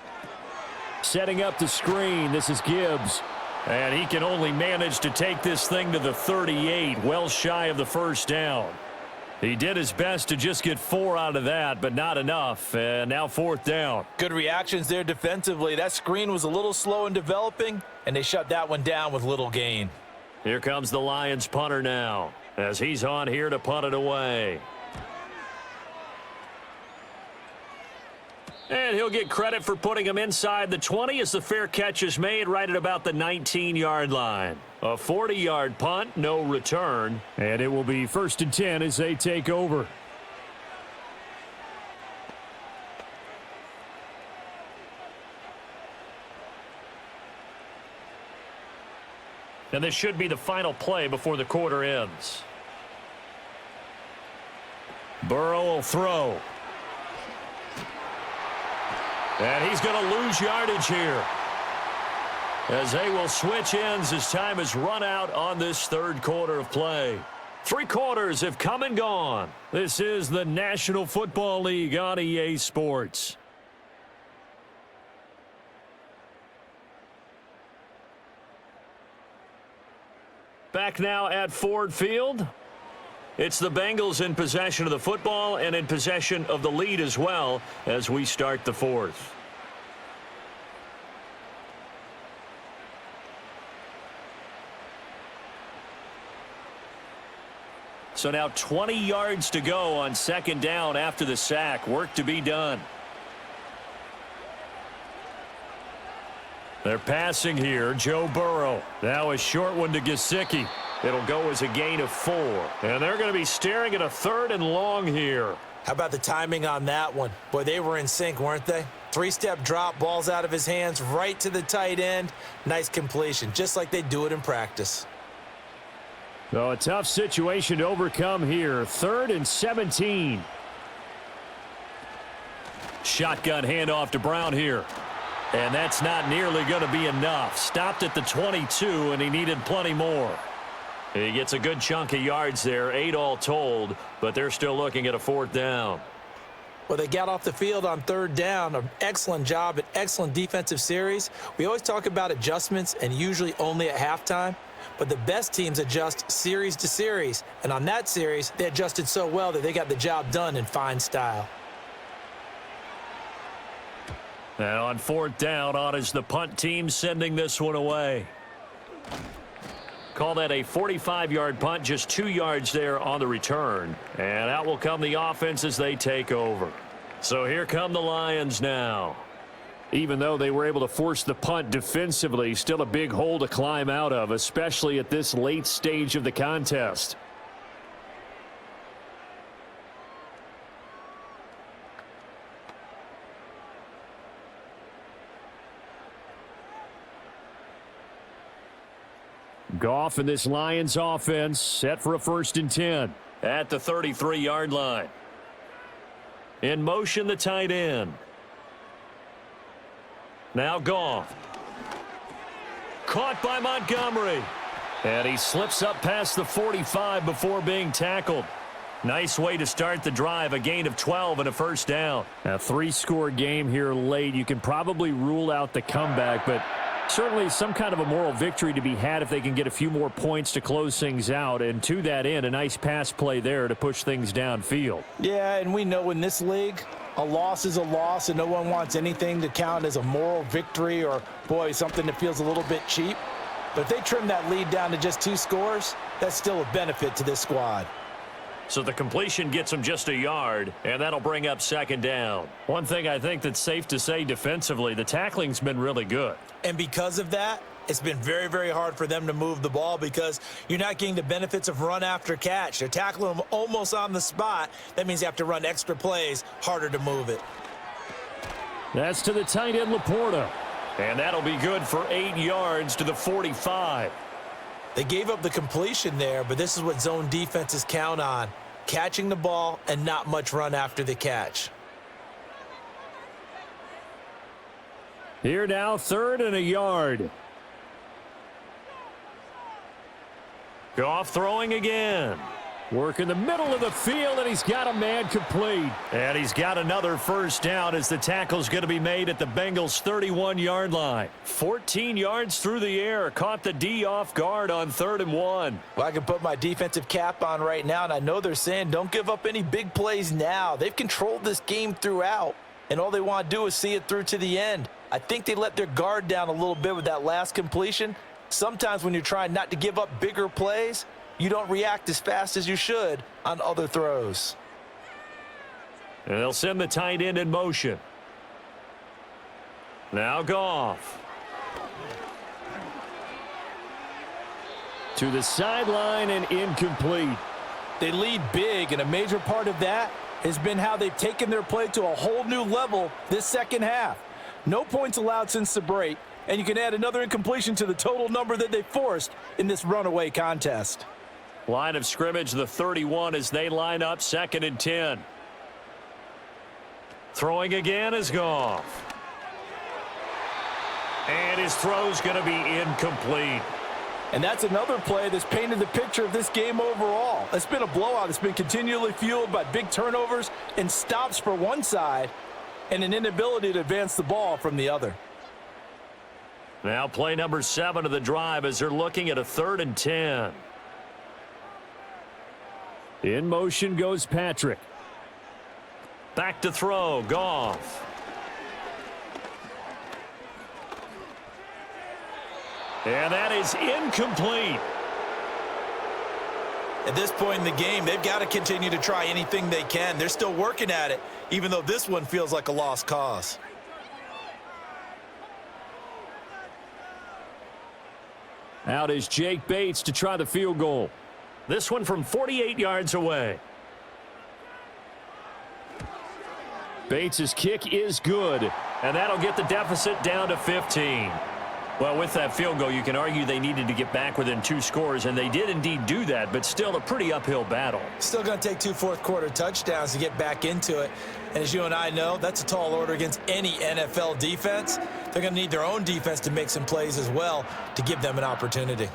[SPEAKER 5] Setting up the screen. This is Gibbs.
[SPEAKER 2] And he can only manage to take this thing to the 38, well shy of the 1st down. He did his best to just get 4 out of that, but not enough. And now 4th down.
[SPEAKER 3] Good reactions there defensively. That screen was a little slow in developing, and they shut that one down with little gain.
[SPEAKER 2] Here comes the Lions punter now as he's on here to punt it away. And he'll get credit for putting him inside the 20 as the fair catch is made right at about the 19-yard line. A 40-yard punt, no return.
[SPEAKER 5] And it will be 1st and 10 as they take over.
[SPEAKER 2] And this should be the final play before the quarter ends. Burrow will throw. And he's going to lose yardage here as they will switch ends as time has run out on this 3rd quarter of play. 3 quarters have come and gone. This is the National Football League on EA Sports. Back now at Ford Field. It's the Bengals in possession of the football and in possession of the lead as well as we start the 4th. So now 20 yards to go on 2nd down after the sack. Work to be done. They're passing here. Joe Burrow. Now a short one to Gesicki. It'll go as a gain of 4. And they're going to be staring at a 3rd and long here.
[SPEAKER 3] How about the timing on that one? Boy, they were in sync, weren't they? 3-step drop, balls out of his hands, right to the tight end. Nice completion, just like they do it in practice.
[SPEAKER 5] So a tough situation to overcome here. 3rd and 17.
[SPEAKER 2] Shotgun handoff to Brown here. And that's not nearly going to be enough. Stopped at the 22, and he needed plenty more. He gets a good chunk of yards there, 8 all told, but they're still looking at a 4th down.
[SPEAKER 3] Well, they got off the field on 3rd down. An excellent job, an excellent defensive series. We always talk about adjustments, and usually only at halftime. But the best teams adjust series to series. And on that series, they adjusted so well that they got the job done in fine style.
[SPEAKER 2] And on 4th down, on is the punt team sending this one away. Call that a 45-yard punt, just 2 yards there on the return. And out will come the offense as they take over. So here come the Lions now.
[SPEAKER 5] Even though they were able to force the punt defensively, still a big hole to climb out of, especially at this late stage of the contest. Goff and this Lions offense set for a 1st and 10.
[SPEAKER 2] At the 33-yard line. In motion, the tight end. Now Goff. Caught by Montgomery. And he slips up past the 45 before being tackled. Nice way to start the drive, a gain of 12 and a 1st down.
[SPEAKER 5] A 3-score game here late. You can probably rule out the comeback, but certainly some kind of a moral victory to be had if they can get a few more points to close things out. And to that end, a nice pass play there to push things downfield.
[SPEAKER 3] Yeah, and we know in this league, a loss is a loss, and no one wants anything to count as a moral victory or, boy, something that feels a little bit cheap. But if they trim that lead down to just 2 scores, that's still a benefit to this squad.
[SPEAKER 2] So the completion gets him just a yard, and that'll bring up 2nd down. One thing I think that's safe to say defensively, the tackling's been really good.
[SPEAKER 3] And because of that, it's been very, very hard for them to move the ball because you're not getting the benefits of run after catch. They're tackling them almost on the spot. That means you have to run extra plays, harder to move it.
[SPEAKER 5] That's to the tight end, Laporta.
[SPEAKER 2] And that'll be good for 8 yards to the 45.
[SPEAKER 3] They gave up the completion there, but this is what zone defenses count on. Catching the ball and not much run after the catch.
[SPEAKER 5] Here now, 3rd and a yard.
[SPEAKER 2] Goff throwing again.
[SPEAKER 5] Work in the middle of the field, and he's got a man complete.
[SPEAKER 2] And he's got another 1st down as the tackle's going to be made at the Bengals' 31-yard line. 14 yards through the air. Caught the D off guard on 3rd and 1.
[SPEAKER 3] Well, I can put my defensive cap on right now, and I know they're saying don't give up any big plays now. They've controlled this game throughout, and all they want to do is see it through to the end. I think they let their guard down a little bit with that last completion. Sometimes when you're trying not to give up bigger plays, you don't react as fast as you should on other throws.
[SPEAKER 2] And they'll send the tight end in motion. Now Goff.
[SPEAKER 5] To the sideline and incomplete.
[SPEAKER 3] They lead big, and a major part of that has been how they've taken their play to a whole new level this 2nd half. No points allowed since the break, and you can add another incompletion to the total number that they forced in this runaway contest.
[SPEAKER 2] Line of scrimmage, the 31 as they line up 2nd and 10. Throwing again is Goff. And his throw's going to be incomplete.
[SPEAKER 3] And that's another play that's painted the picture of this game overall. It's been a blowout. It's been continually fueled by big turnovers and stops for one side and an inability to advance the ball from the other.
[SPEAKER 2] Now play number 7 of the drive as they're looking at a 3rd and 10.
[SPEAKER 5] In motion goes Patrick.
[SPEAKER 2] Back to throw, Goff. And that is incomplete.
[SPEAKER 3] At this point in the game, they've got to continue to try anything they can. They're still working at it, even though this one feels like a lost cause.
[SPEAKER 5] Out is Jake Bates to try the field goal.
[SPEAKER 2] This one from 48 yards away.
[SPEAKER 5] Bates' kick is good,
[SPEAKER 2] and that'll get the deficit down to 15. Well, with that field goal, you can argue they needed to get back within 2 scores, and they did indeed do that, but still a pretty uphill battle.
[SPEAKER 3] Still going to take 2 fourth-quarter touchdowns to get back into it. And as you and I know, that's a tall order against any NFL defense. They're going to need their own defense to make some plays as well to give them an opportunity.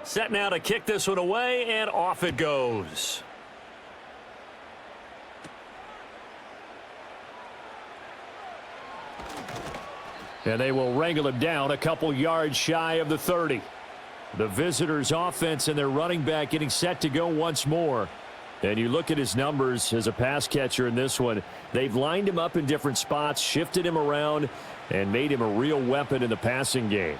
[SPEAKER 2] Set now to kick this one away, and off it goes.
[SPEAKER 5] And they will wrangle him down a couple yards shy of the 30. The visitors' offense and their running back getting set to go once more. And you look at his numbers as a pass catcher in this one. They've lined him up in different spots, shifted him around, and made him a real weapon in the passing game.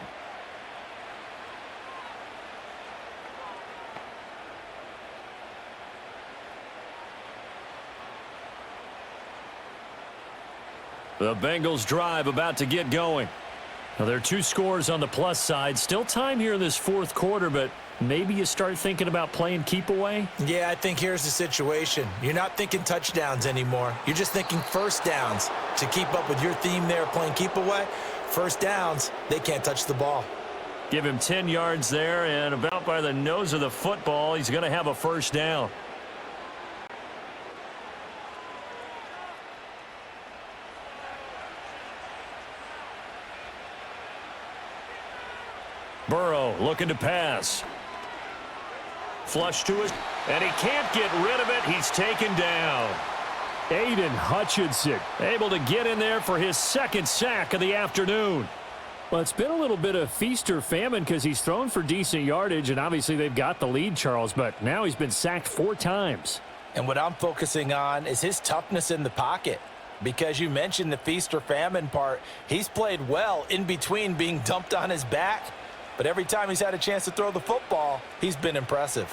[SPEAKER 2] The Bengals drive about to get going. Now, there are 2 scores on the plus side. Still time here in this 4th quarter, but maybe you start thinking about playing keep away?
[SPEAKER 3] Yeah, I think here's the situation. You're not thinking touchdowns anymore. You're just thinking first downs. To keep up with your theme there, playing keep away, first downs, they can't touch the ball.
[SPEAKER 2] Give him 10 yards there, and about by the nose of the football, he's going to have a first down. Burrow looking to pass. Flush to his, and he can't get rid of it. He's taken down.
[SPEAKER 5] Aiden Hutchinson
[SPEAKER 2] Able to get in there for his 2nd sack of the afternoon.
[SPEAKER 5] Well, it's been a little bit of feast or famine because he's thrown for decent yardage, and obviously they've got the lead, Charles, but now he's been sacked 4 times.
[SPEAKER 3] And what I'm focusing on is his toughness in the pocket. Because you mentioned the feast or famine part, he's played well in between being dumped on his back. But every time he's had a chance to throw the football, he's been impressive.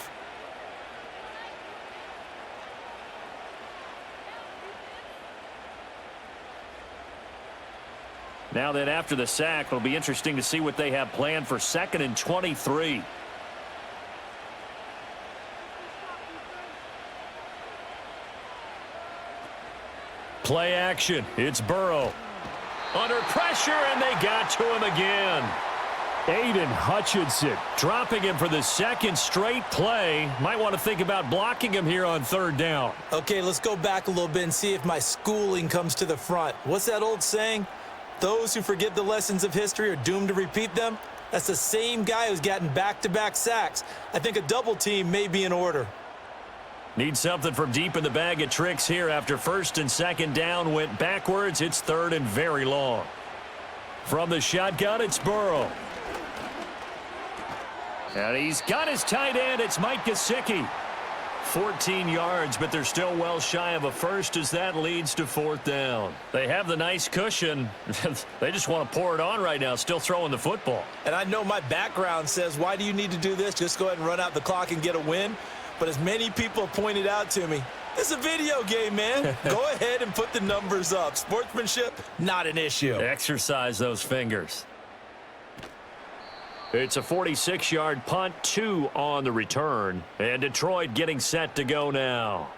[SPEAKER 2] Now then, after the sack, it'll be interesting to see what they have planned for 2nd and 23. Play action. It's Burrow. Under pressure, and they got to him again.
[SPEAKER 5] Aiden Hutchinson
[SPEAKER 2] Dropping him for the 2nd straight play. Might want to think about blocking him here on 3rd down.
[SPEAKER 3] Okay, let's go back a little bit and see if my schooling comes to the front. What's that old saying? Those who forget the lessons of history are doomed to repeat them. That's the same guy who's gotten back-to-back sacks. I think a double team may be in order.
[SPEAKER 2] Need something from deep in the bag of tricks here after 1st and 2nd down went backwards. It's 3rd and very long. From the shotgun, it's Burrow. And he's got his tight end. It's Mike Gesicki. 14 yards, but they're still well shy of a first as that leads to 4th down. They have the nice cushion. They just want to pour it on right now, still throwing the football.
[SPEAKER 3] And I know my background says, why do you need to do this? Just go ahead and run out the clock and get a win. But as many people have pointed out to me, this is a video game, man. Go ahead and put the numbers up. Sportsmanship, not an issue.
[SPEAKER 2] Exercise those fingers. It's a 46-yard punt, 2 on the return. And Detroit getting set to go now.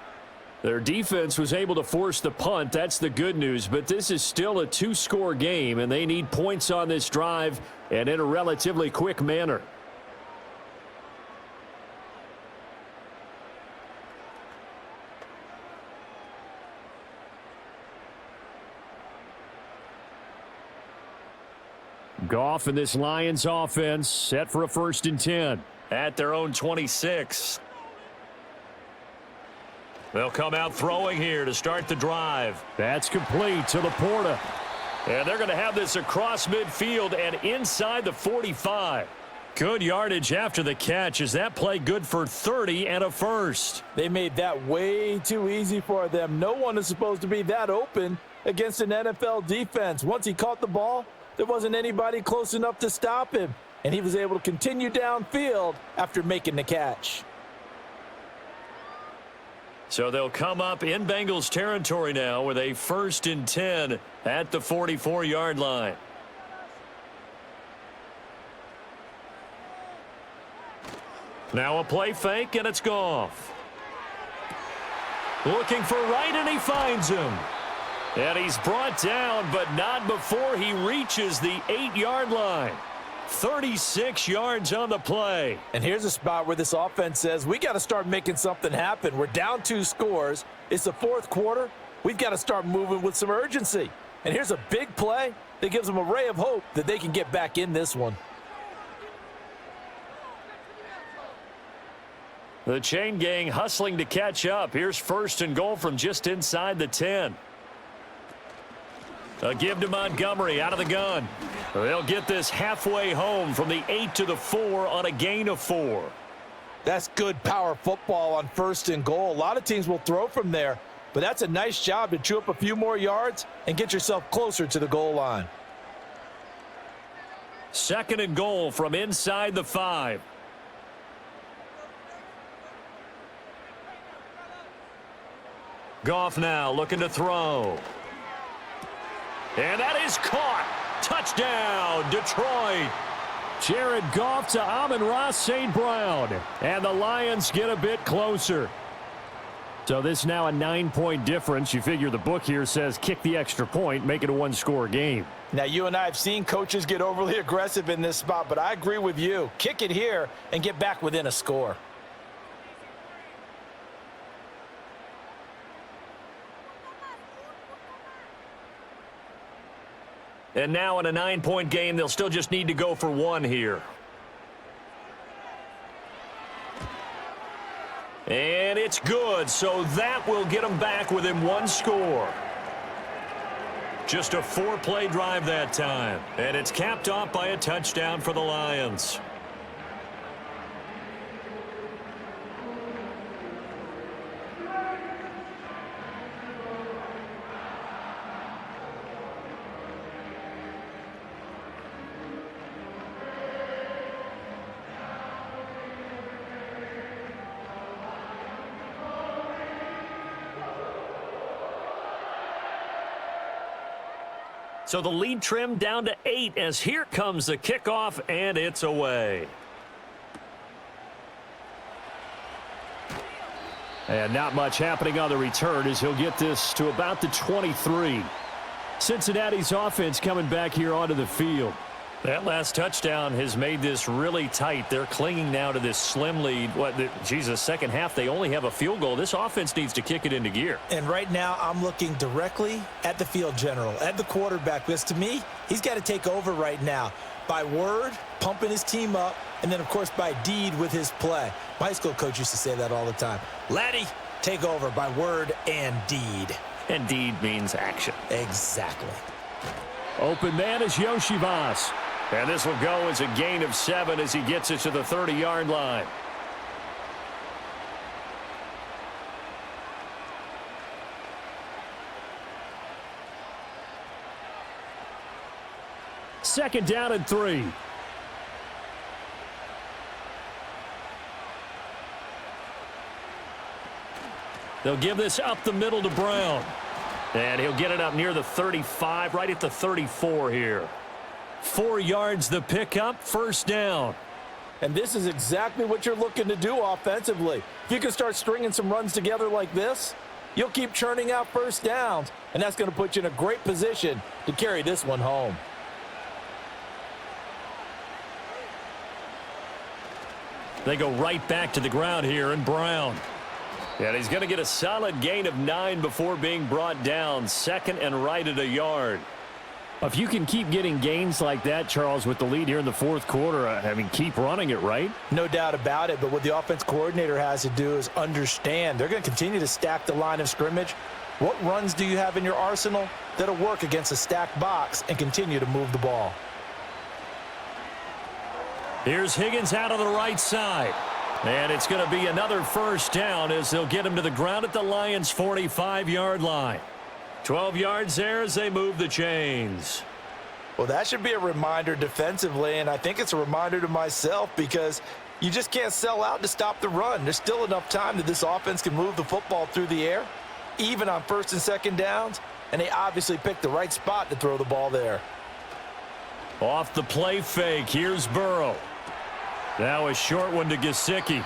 [SPEAKER 5] Their defense was able to force the punt. That's the good news. But this is still a 2-score game, and they need points on this drive and in a relatively quick manner. Goff and this Lions offense set for a 1st and 10.
[SPEAKER 2] At their own 26. They'll come out throwing here to start the drive.
[SPEAKER 5] That's complete to Laporta.
[SPEAKER 2] And they're going to have this across midfield and inside the 45. Good yardage after the catch. Is that play good for 30 and a first?
[SPEAKER 3] They made that way too easy for them. No one is supposed to be that open against an NFL defense. Once he caught the ball, there wasn't anybody close enough to stop him, and he was able to continue downfield after making the catch.
[SPEAKER 2] So they'll come up in Bengals territory now with a 1st and 10 at the 44-yard line. Now a play fake, and it's Goff. Looking for right, and he finds him. And he's brought down, but not before he reaches the 8-yard line. 36 yards on the play.
[SPEAKER 3] And here's a spot where this offense says, we got to start making something happen. We're down 2 scores. It's the 4th quarter. We've got to start moving with some urgency. And here's a big play that gives them a ray of hope that they can get back in this one.
[SPEAKER 2] The chain gang hustling to catch up. Here's 1st and goal from just inside the 10. A give to Montgomery out of the gun. They'll get this halfway home from the 8 to the 4 on a gain of 4.
[SPEAKER 3] That's good power football on 1st and goal. A lot of teams will throw from there, but that's a nice job to chew up a few more yards and get yourself closer to the goal line.
[SPEAKER 2] 2nd and goal from inside the 5. Goff now looking to throw. And that is caught. Touchdown, Detroit.
[SPEAKER 5] Jared Goff to Amon-Ra St. Brown. And the Lions get a bit closer. So this is now a 9-point difference. You figure the book here says kick the extra point, make it a 1-score game.
[SPEAKER 3] Now, you and I have seen coaches get overly aggressive in this spot, but I agree with you. Kick it here and get back within a score.
[SPEAKER 2] And now in a 9-point game, they'll still just need to go for 1 here. And it's good, so that will get them back within 1 score. Just a 4-play drive that time. And it's capped off by a touchdown for the Lions. So the lead trimmed down to 8 as here comes the kickoff, and it's away.
[SPEAKER 5] And not much happening on the return as he'll get this to about the 23. Cincinnati's offense coming back here onto the field.
[SPEAKER 2] That last touchdown has made this really tight. They're clinging now to this slim lead. Second half, they only have a field goal. This offense needs to kick it into gear.
[SPEAKER 3] And right now, I'm looking directly at the field general, at the quarterback, because to me, he's got to take over right now. By word, pumping his team up, and then, of course, by deed with his play. My high school coach used to say that all the time. Laddie, take over by word and deed.
[SPEAKER 2] And deed means action.
[SPEAKER 3] Exactly.
[SPEAKER 5] Open man is Yoshivas.
[SPEAKER 2] And this will go as a gain of 7 as he gets it to the 30-yard line.
[SPEAKER 5] Second down and 3.
[SPEAKER 2] They'll give this up the middle to Brown. And he'll get it up near the 35, right at the 34 here. 4 yards the pickup, 1st down.
[SPEAKER 3] And this is exactly what you're looking to do offensively. If you can start stringing some runs together like this, you'll keep churning out 1st downs, and that's going to put you in a great position to carry this one home.
[SPEAKER 2] They go right back to the ground here, and Brown. And he's going to get a solid gain of 9 before being brought down. 2nd and right at a yard.
[SPEAKER 5] If you can keep getting gains like that, Charles, with the lead here in the 4th quarter, keep running it, right?
[SPEAKER 3] No doubt about it, but what the offense coordinator has to do is understand they're going to continue to stack the line of scrimmage. What runs do you have in your arsenal that'll work against a stacked box and continue to move the ball?
[SPEAKER 2] Here's Higgins out on the right side. And it's going to be another 1st down as they'll get him to the ground at the Lions' 45-yard line. 12 yards there as they move the chains.
[SPEAKER 3] Well, that should be a reminder defensively, and I think it's a reminder to myself because you just can't sell out to stop the run. There's still enough time that this offense can move the football through the air, even on 1st and 2nd downs, and they obviously picked the right spot to throw the ball there.
[SPEAKER 2] Off the play fake, here's Burrow. That was short one to Gesicki.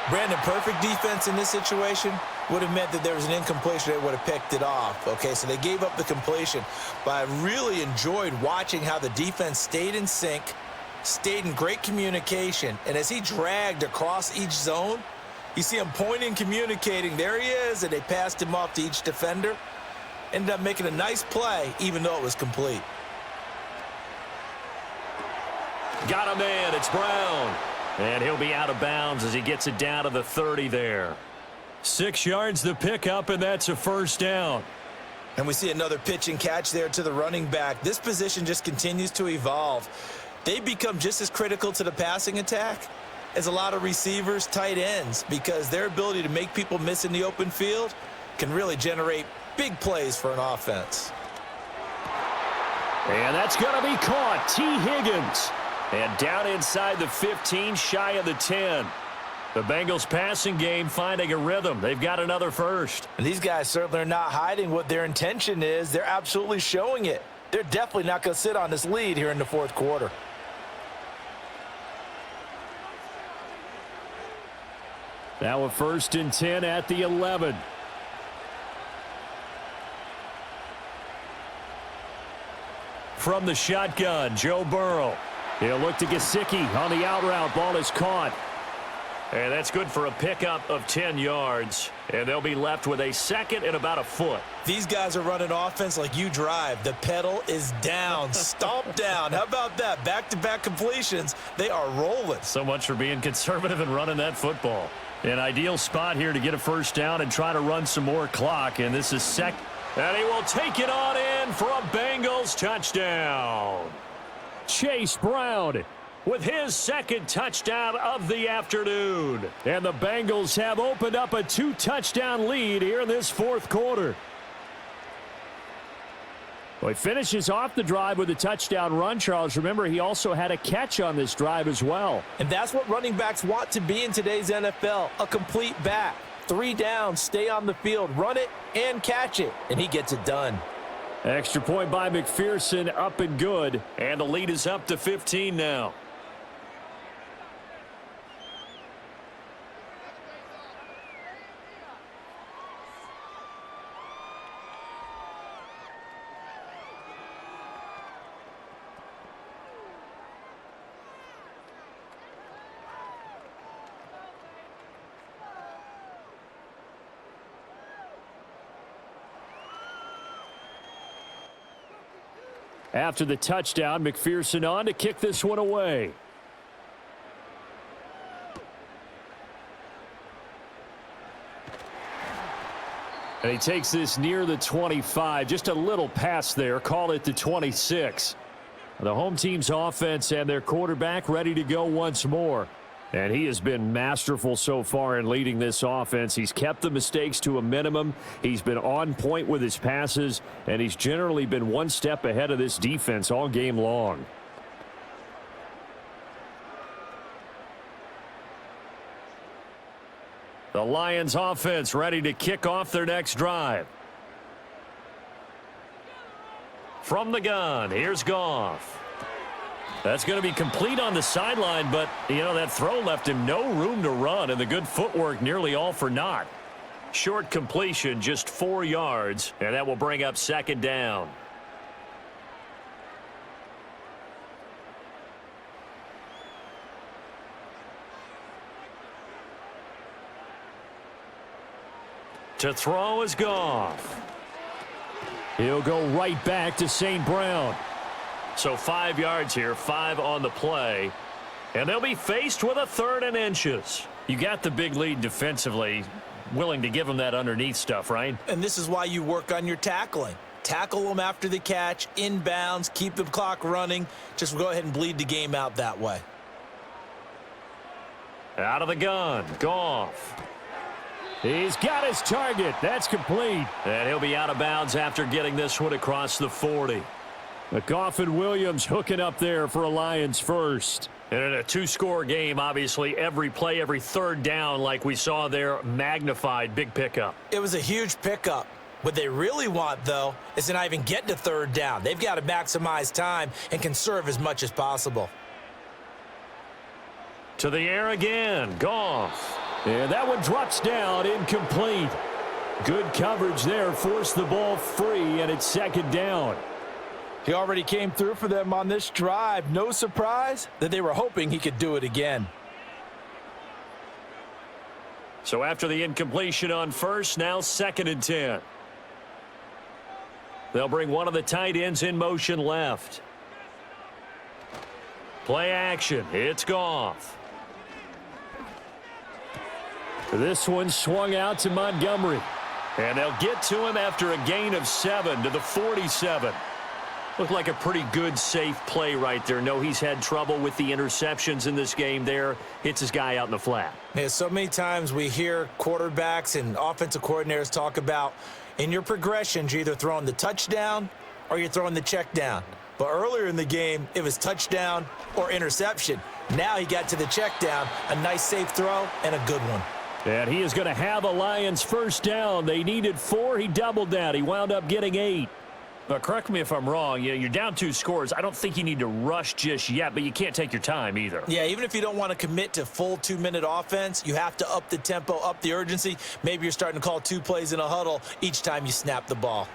[SPEAKER 3] Brandon, perfect defense in this situation would have meant that there was an incompletion. They would have picked it off. Okay, so they gave up the completion. But I really enjoyed watching how the defense stayed in sync, stayed in great communication. And as he dragged across each zone, you see him pointing, communicating. There he is, and they passed him off to each defender. Ended up making a nice play, even though it was complete.
[SPEAKER 2] Got a man. It's Brown. And he'll be out of bounds as he gets it down to the 30 there. 6 yards the pickup, and that's a first down.
[SPEAKER 3] And we see another pitch and catch there to the running back. This position just continues to evolve. They become just as critical to the passing attack as a lot of receivers, tight ends, because their ability to make people miss in the open field can really generate big plays for an offense.
[SPEAKER 5] And that's going to be caught. T. Higgins. And down inside the 15, shy of the 10. The Bengals passing game finding a rhythm. They've got another first.
[SPEAKER 3] And these guys certainly are not hiding what their intention is. They're absolutely showing it. They're definitely not going to sit on this lead here in the fourth quarter.
[SPEAKER 5] Now a 1st and 10 at the 11.
[SPEAKER 2] From the shotgun, Joe Burrow.
[SPEAKER 5] He'll look to Gesicki on the out route. Ball is caught.
[SPEAKER 2] And that's good for a pickup of 10 yards. And they'll be left with a second and about a foot.
[SPEAKER 3] These guys are running offense like you drive. The pedal is down, stomp down. How about that? Back-to-back completions. They are rolling.
[SPEAKER 2] So much for being conservative and running that football. An ideal spot here to get a first down and try to run some more clock. And this is second. And he will take it on in for a Bengals touchdown.
[SPEAKER 5] Chase Brown with his second touchdown of the afternoon. And the Bengals have opened up a 2-touchdown lead here in this fourth quarter. Well, he finishes off the drive with a touchdown run, Charles. Remember, he also had a catch on this drive as well.
[SPEAKER 3] And that's what running backs want to be in today's NFL, a complete back. 3 down, stay on the field, run it, and catch it. And he gets it done.
[SPEAKER 5] Extra point by McPherson, up and good.
[SPEAKER 2] And the lead is up to 15 now.
[SPEAKER 5] After the touchdown, McPherson on to kick this one away. And he takes this near the 25. Just a little pass there. Call it the 26. The home team's offense and their quarterback ready to go once more. And he has been masterful so far in leading this offense. He's kept the mistakes to a minimum. He's been on point with his passes, and he's generally been one step ahead of this defense all game long.
[SPEAKER 2] The Lions offense ready to kick off their next drive. From the gun, here's Goff. That's going to be complete on the sideline, but, you know, that throw left him no room to run, and the good footwork nearly all for naught. Short completion, just 4 yards, and that will bring up second down. To throw is Goff.
[SPEAKER 5] He'll go right back to St. Brown.
[SPEAKER 2] So 5 yards here, 5 on the play. And they'll be faced with a 3rd and inches. You got the big lead defensively, willing to give them that underneath stuff, right?
[SPEAKER 3] And this is why you work on your tackling. Tackle them after the catch, inbounds, keep the clock running. Just go ahead and bleed the game out that way.
[SPEAKER 2] Out of the gun, Goff.
[SPEAKER 5] He's got his target. That's complete.
[SPEAKER 2] And he'll be out of bounds after getting this one across the 40.
[SPEAKER 5] Goff and Williams hooking up there for a Lions first.
[SPEAKER 2] And in a 2-score game, obviously, every play, every 3rd down, like we saw there, magnified, big pickup.
[SPEAKER 3] It was a huge pickup. What they really want, though, is to not even get to 3rd down. They've got to maximize time and conserve as much as possible.
[SPEAKER 2] To the air again. Goff. And that one drops down, incomplete. Good coverage there. Forced the ball free, and it's second down.
[SPEAKER 3] He already came through for them on this drive. No surprise that they were hoping he could do it again.
[SPEAKER 2] So after the incompletion on first, now 2nd and 10. They'll bring one of the tight ends in motion left. Play action. It's Goff.
[SPEAKER 5] This one swung out to Montgomery.
[SPEAKER 2] And they'll get to him after a gain of 7 to the 47. Looked like a pretty good, safe play right there. No, he's had trouble with the interceptions in this game there. Hits his guy out in the flat.
[SPEAKER 3] Yeah, so many times we hear quarterbacks and offensive coordinators talk about in your progressions, you're either throwing the touchdown or you're throwing the check down. But earlier in the game, it was touchdown or interception. Now he got to the check down, a nice safe throw and a good one.
[SPEAKER 5] And he is going to have a Lions first down. They needed 4. He doubled that. He wound up getting 8.
[SPEAKER 2] But correct me if I'm wrong. You're down 2 scores. I don't think you need to rush just yet, but you can't take your time either.
[SPEAKER 3] Yeah, even if you don't want to commit to full 2-minute offense, you have to up the tempo, up the urgency. Maybe you're starting to call 2 plays in a huddle each time you snap the ball.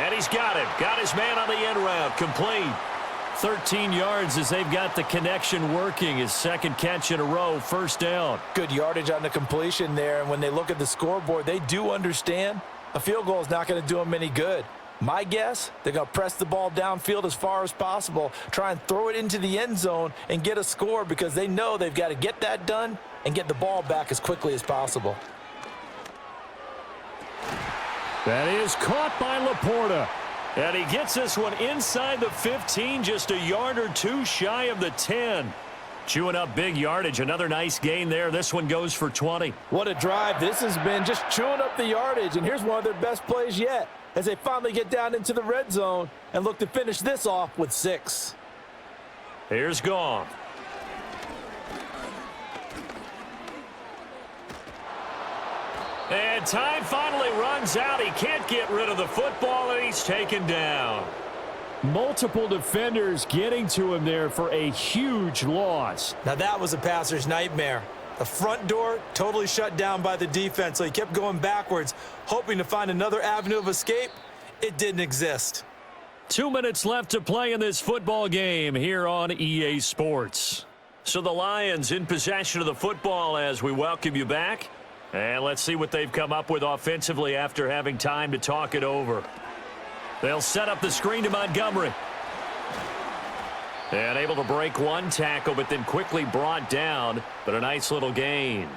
[SPEAKER 2] And he's got him. Got his man on the end route. Complete.
[SPEAKER 5] 13 yards as they've got the connection working. His 2nd catch in a row, first down.
[SPEAKER 3] Good yardage on the completion there, and when they look at the scoreboard, they do understand a field goal is not going to do them any good. My guess, they're going to press the ball downfield as far as possible, try and throw it into the end zone and get a score because they know they've got to get that done and get the ball back as quickly as possible.
[SPEAKER 5] That is caught by Laporta.
[SPEAKER 2] And he gets this one inside the 15, just a yard or 2 shy of the 10. Chewing up big yardage. Another nice gain there. This one goes for 20.
[SPEAKER 3] What a drive this has been, just chewing up the yardage. And here's one of their best plays yet as they finally get down into the red zone and look to finish this off with 6.
[SPEAKER 2] Here's Goff. And time finally runs out. He can't get rid of the football, and he's taken down.
[SPEAKER 5] Multiple defenders getting to him there for a huge loss.
[SPEAKER 3] Now that was a passer's nightmare. The front door totally shut down by the defense, so he kept going backwards, hoping to find another avenue of escape. It didn't exist.
[SPEAKER 2] 2 minutes left to play in this football game here on EA Sports. So the Lions in possession of the football as we welcome you back. And let's see what they've come up with offensively after having time to talk it over. They'll set up the screen to Montgomery. And able to break one tackle, but then quickly brought down. But a nice little gain.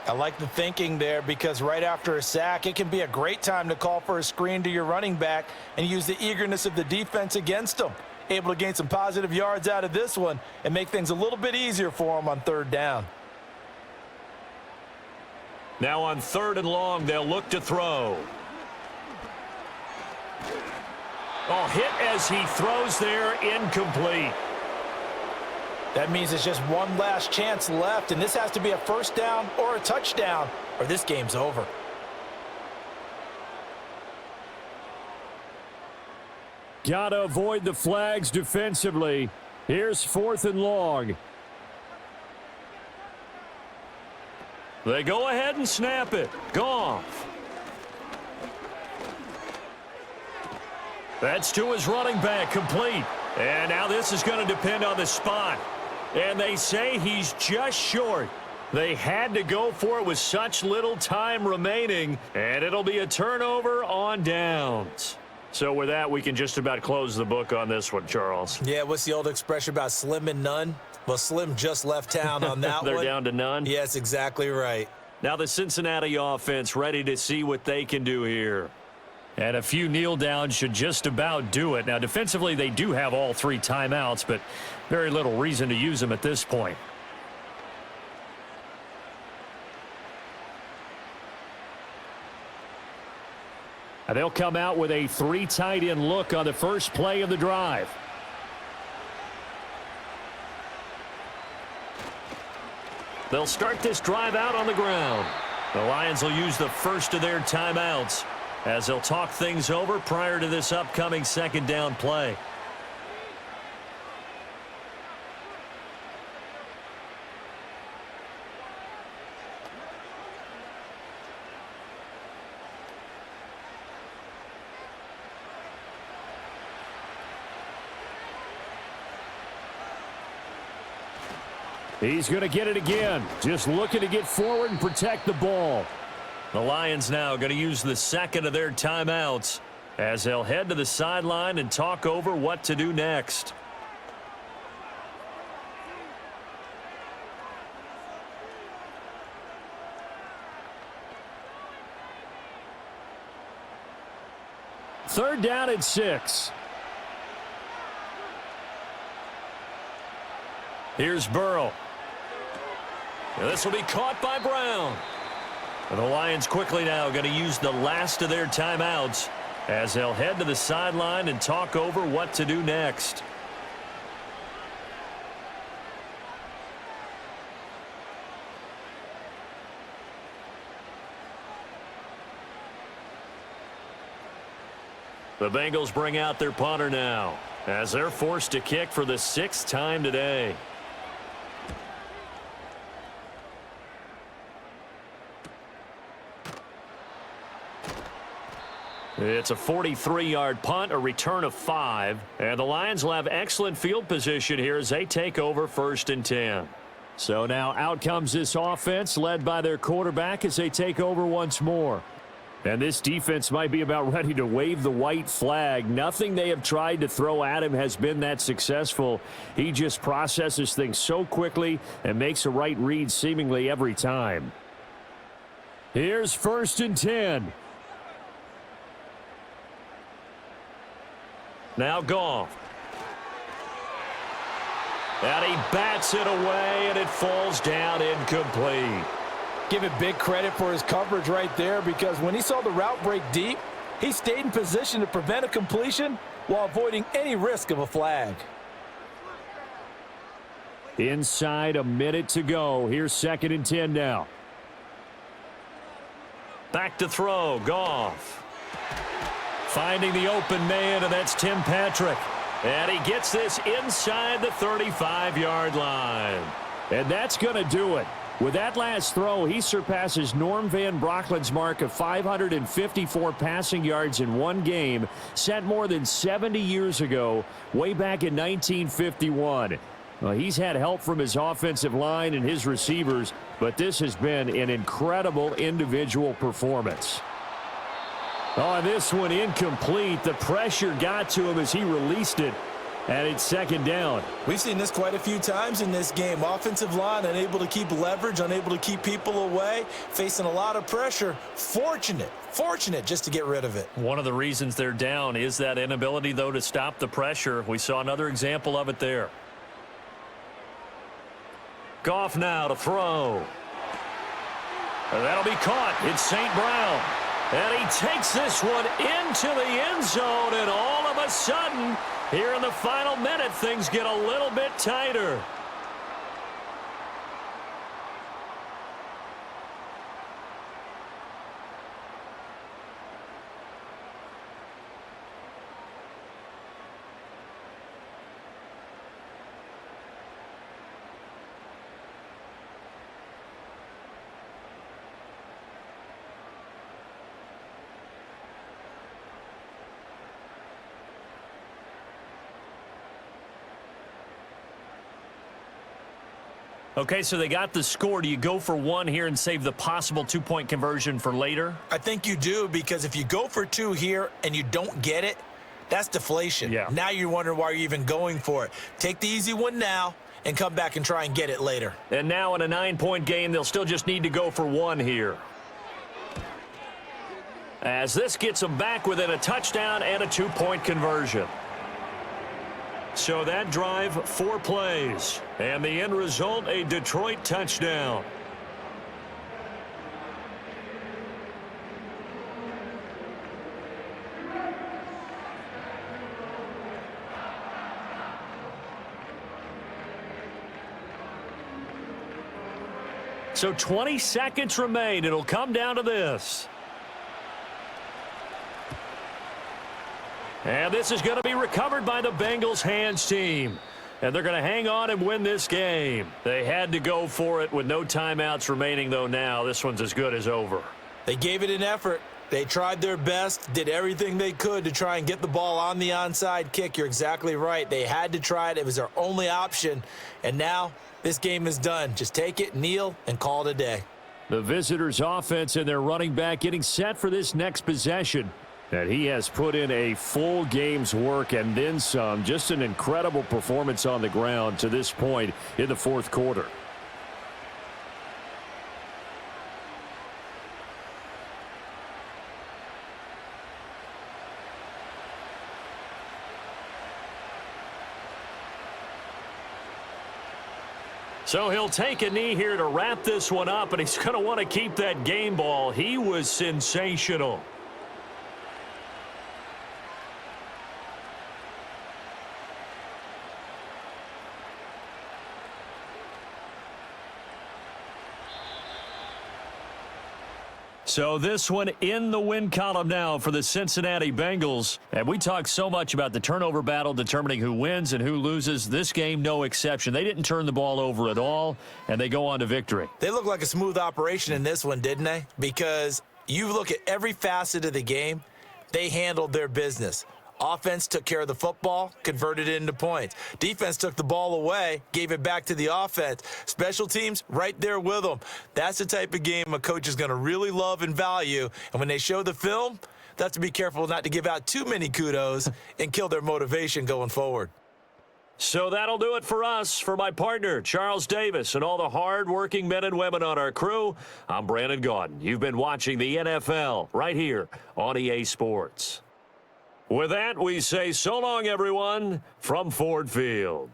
[SPEAKER 3] I like the thinking there because right after a sack, it can be a great time to call for a screen to your running back and use the eagerness of the defense against them. Able to gain some positive yards out of this one and make things a little bit easier for them on 3rd down.
[SPEAKER 2] Now on 3rd and long, they'll look to throw. Oh, hit as he throws there, incomplete.
[SPEAKER 3] That means it's just one last chance left, and this has to be a first down or a touchdown, or this game's over.
[SPEAKER 5] Gotta avoid the flags defensively. Here's 4th and long.
[SPEAKER 2] They go ahead and snap it. Goff. That's to his running back, complete. And now this is going to depend on the spot. And they say he's just short. They had to go for it with such little time remaining. And it'll be a turnover on downs. So with that, we can just about close the book on this one, Charles.
[SPEAKER 3] Yeah, what's the old expression about slim and none? Well, Slim just left town on that
[SPEAKER 2] They're
[SPEAKER 3] one.
[SPEAKER 2] down to none?
[SPEAKER 3] Yes, exactly right.
[SPEAKER 2] Now the Cincinnati offense ready to see what they can do here.
[SPEAKER 5] And a few kneel downs should just about do it. Now, defensively, they do have all 3 timeouts, but very little reason to use them at this point. And they'll come out with a 3 tight end look on the first play of the drive.
[SPEAKER 2] They'll start this drive out on the ground. The Lions will use the first of their timeouts as they'll talk things over prior to this upcoming 2nd down play.
[SPEAKER 5] He's going to get it again. Just looking to get forward and protect the ball.
[SPEAKER 2] The Lions now going to use the second of their timeouts as they'll head to the sideline and talk over what to do next.
[SPEAKER 5] Third down and 6.
[SPEAKER 2] Here's Burrow. And this will be caught by Brown. And the Lions quickly now going to use the last of their timeouts as they'll head to the sideline and talk over what to do next. The Bengals bring out their punter now as they're forced to kick for the 6th time today. It's a 43-yard punt, a return of 5, and the Lions will have excellent field position here as they take over 1st and 10.
[SPEAKER 5] So now out comes this offense led by their quarterback as they take over once more. And this defense might be about ready to wave the white flag. Nothing they have tried to throw at him has been that successful. He just processes things so quickly and makes a right read seemingly every time. Here's 1st and 10.
[SPEAKER 2] Now Goff. And he bats it away, and it falls down incomplete.
[SPEAKER 3] Give it big credit for his coverage right there, because when he saw the route break deep, he stayed in position to prevent a completion while avoiding any risk of a flag.
[SPEAKER 5] Inside a minute to go. Here's 2nd and 10 now.
[SPEAKER 2] Back to throw, Goff. Finding the open man, and that's Tim Patrick. And he gets this inside the 35-yard line.
[SPEAKER 5] And that's going to do it. With that last throw, he surpasses Norm Van Brocklin's mark of 554 passing yards in one game, set more than 70 years ago, way back in 1951. He's had help from his offensive line and his receivers, but this has been an incredible individual performance. Oh, this one incomplete. The pressure got to him as he released it, and it's 2nd down.
[SPEAKER 3] We've seen this quite a few times in this game. Offensive line unable to keep leverage, unable to keep people away, facing a lot of pressure. Fortunate just to get rid of it.
[SPEAKER 2] One of the reasons they're down is that inability, though, to stop the pressure. We saw another example of it there. Goff now to throw. And that'll be caught. It's St. Brown. And he takes this one into the end zone, and all of a sudden, here in the final minute, things get a little bit tighter. Okay, so they got the score. Do you go for 1 here and save the possible 2-point conversion for later?
[SPEAKER 3] I think you do, because if you go for 2 here and you don't get it, that's deflation.
[SPEAKER 2] Yeah.
[SPEAKER 3] Now you're wondering why you're even going for it. Take the easy one now and come back and try and get it later.
[SPEAKER 2] And now in a 9-point game, they'll still just need to go for 1 here. As this gets them back within a touchdown and a 2-point conversion. So that drive, 4 plays. And the end result, a Detroit touchdown. So 20 seconds remain. It'll come down to this. And this is going to be recovered by the Bengals hands team. And they're going to hang on and win this game. They had to go for it with no timeouts remaining, though. Now this one's as good as over.
[SPEAKER 3] They gave it an effort. They tried their best, did everything they could to try and get the ball on the onside kick. You're exactly right. They had to try it. It was their only option. And now this game is done. Just take it, kneel, and call it a day.
[SPEAKER 5] The visitors' offense and their running back getting set for this next possession. And he has put in a full game's work and then some. Just an incredible performance on the ground to this point in the fourth quarter. So he'll take a knee here to wrap this one up, and he's going to want to keep that game ball. He was sensational. So this one in the win column now for the Cincinnati Bengals. And we talk so much about the turnover battle determining who wins and who loses. This game, no exception. They didn't turn the ball over at all, and they go on to victory.
[SPEAKER 3] They look like a smooth operation in this one, didn't they? Because you look at every facet of the game, they handled their business. Offense took care of the football, converted it into points. Defense took the ball away, gave it back to the offense. Special teams, right there with them. That's the type of game a coach is going to really love and value. And when they show the film, they have to be careful not to give out too many kudos and kill their motivation going forward.
[SPEAKER 2] So that'll do it for us. For my partner, Charles Davis, and all the hard-working men and women on our crew, I'm Brandon Gaudin. You've been watching the NFL right here on EA Sports. With that, we say so long, everyone, from Ford Field.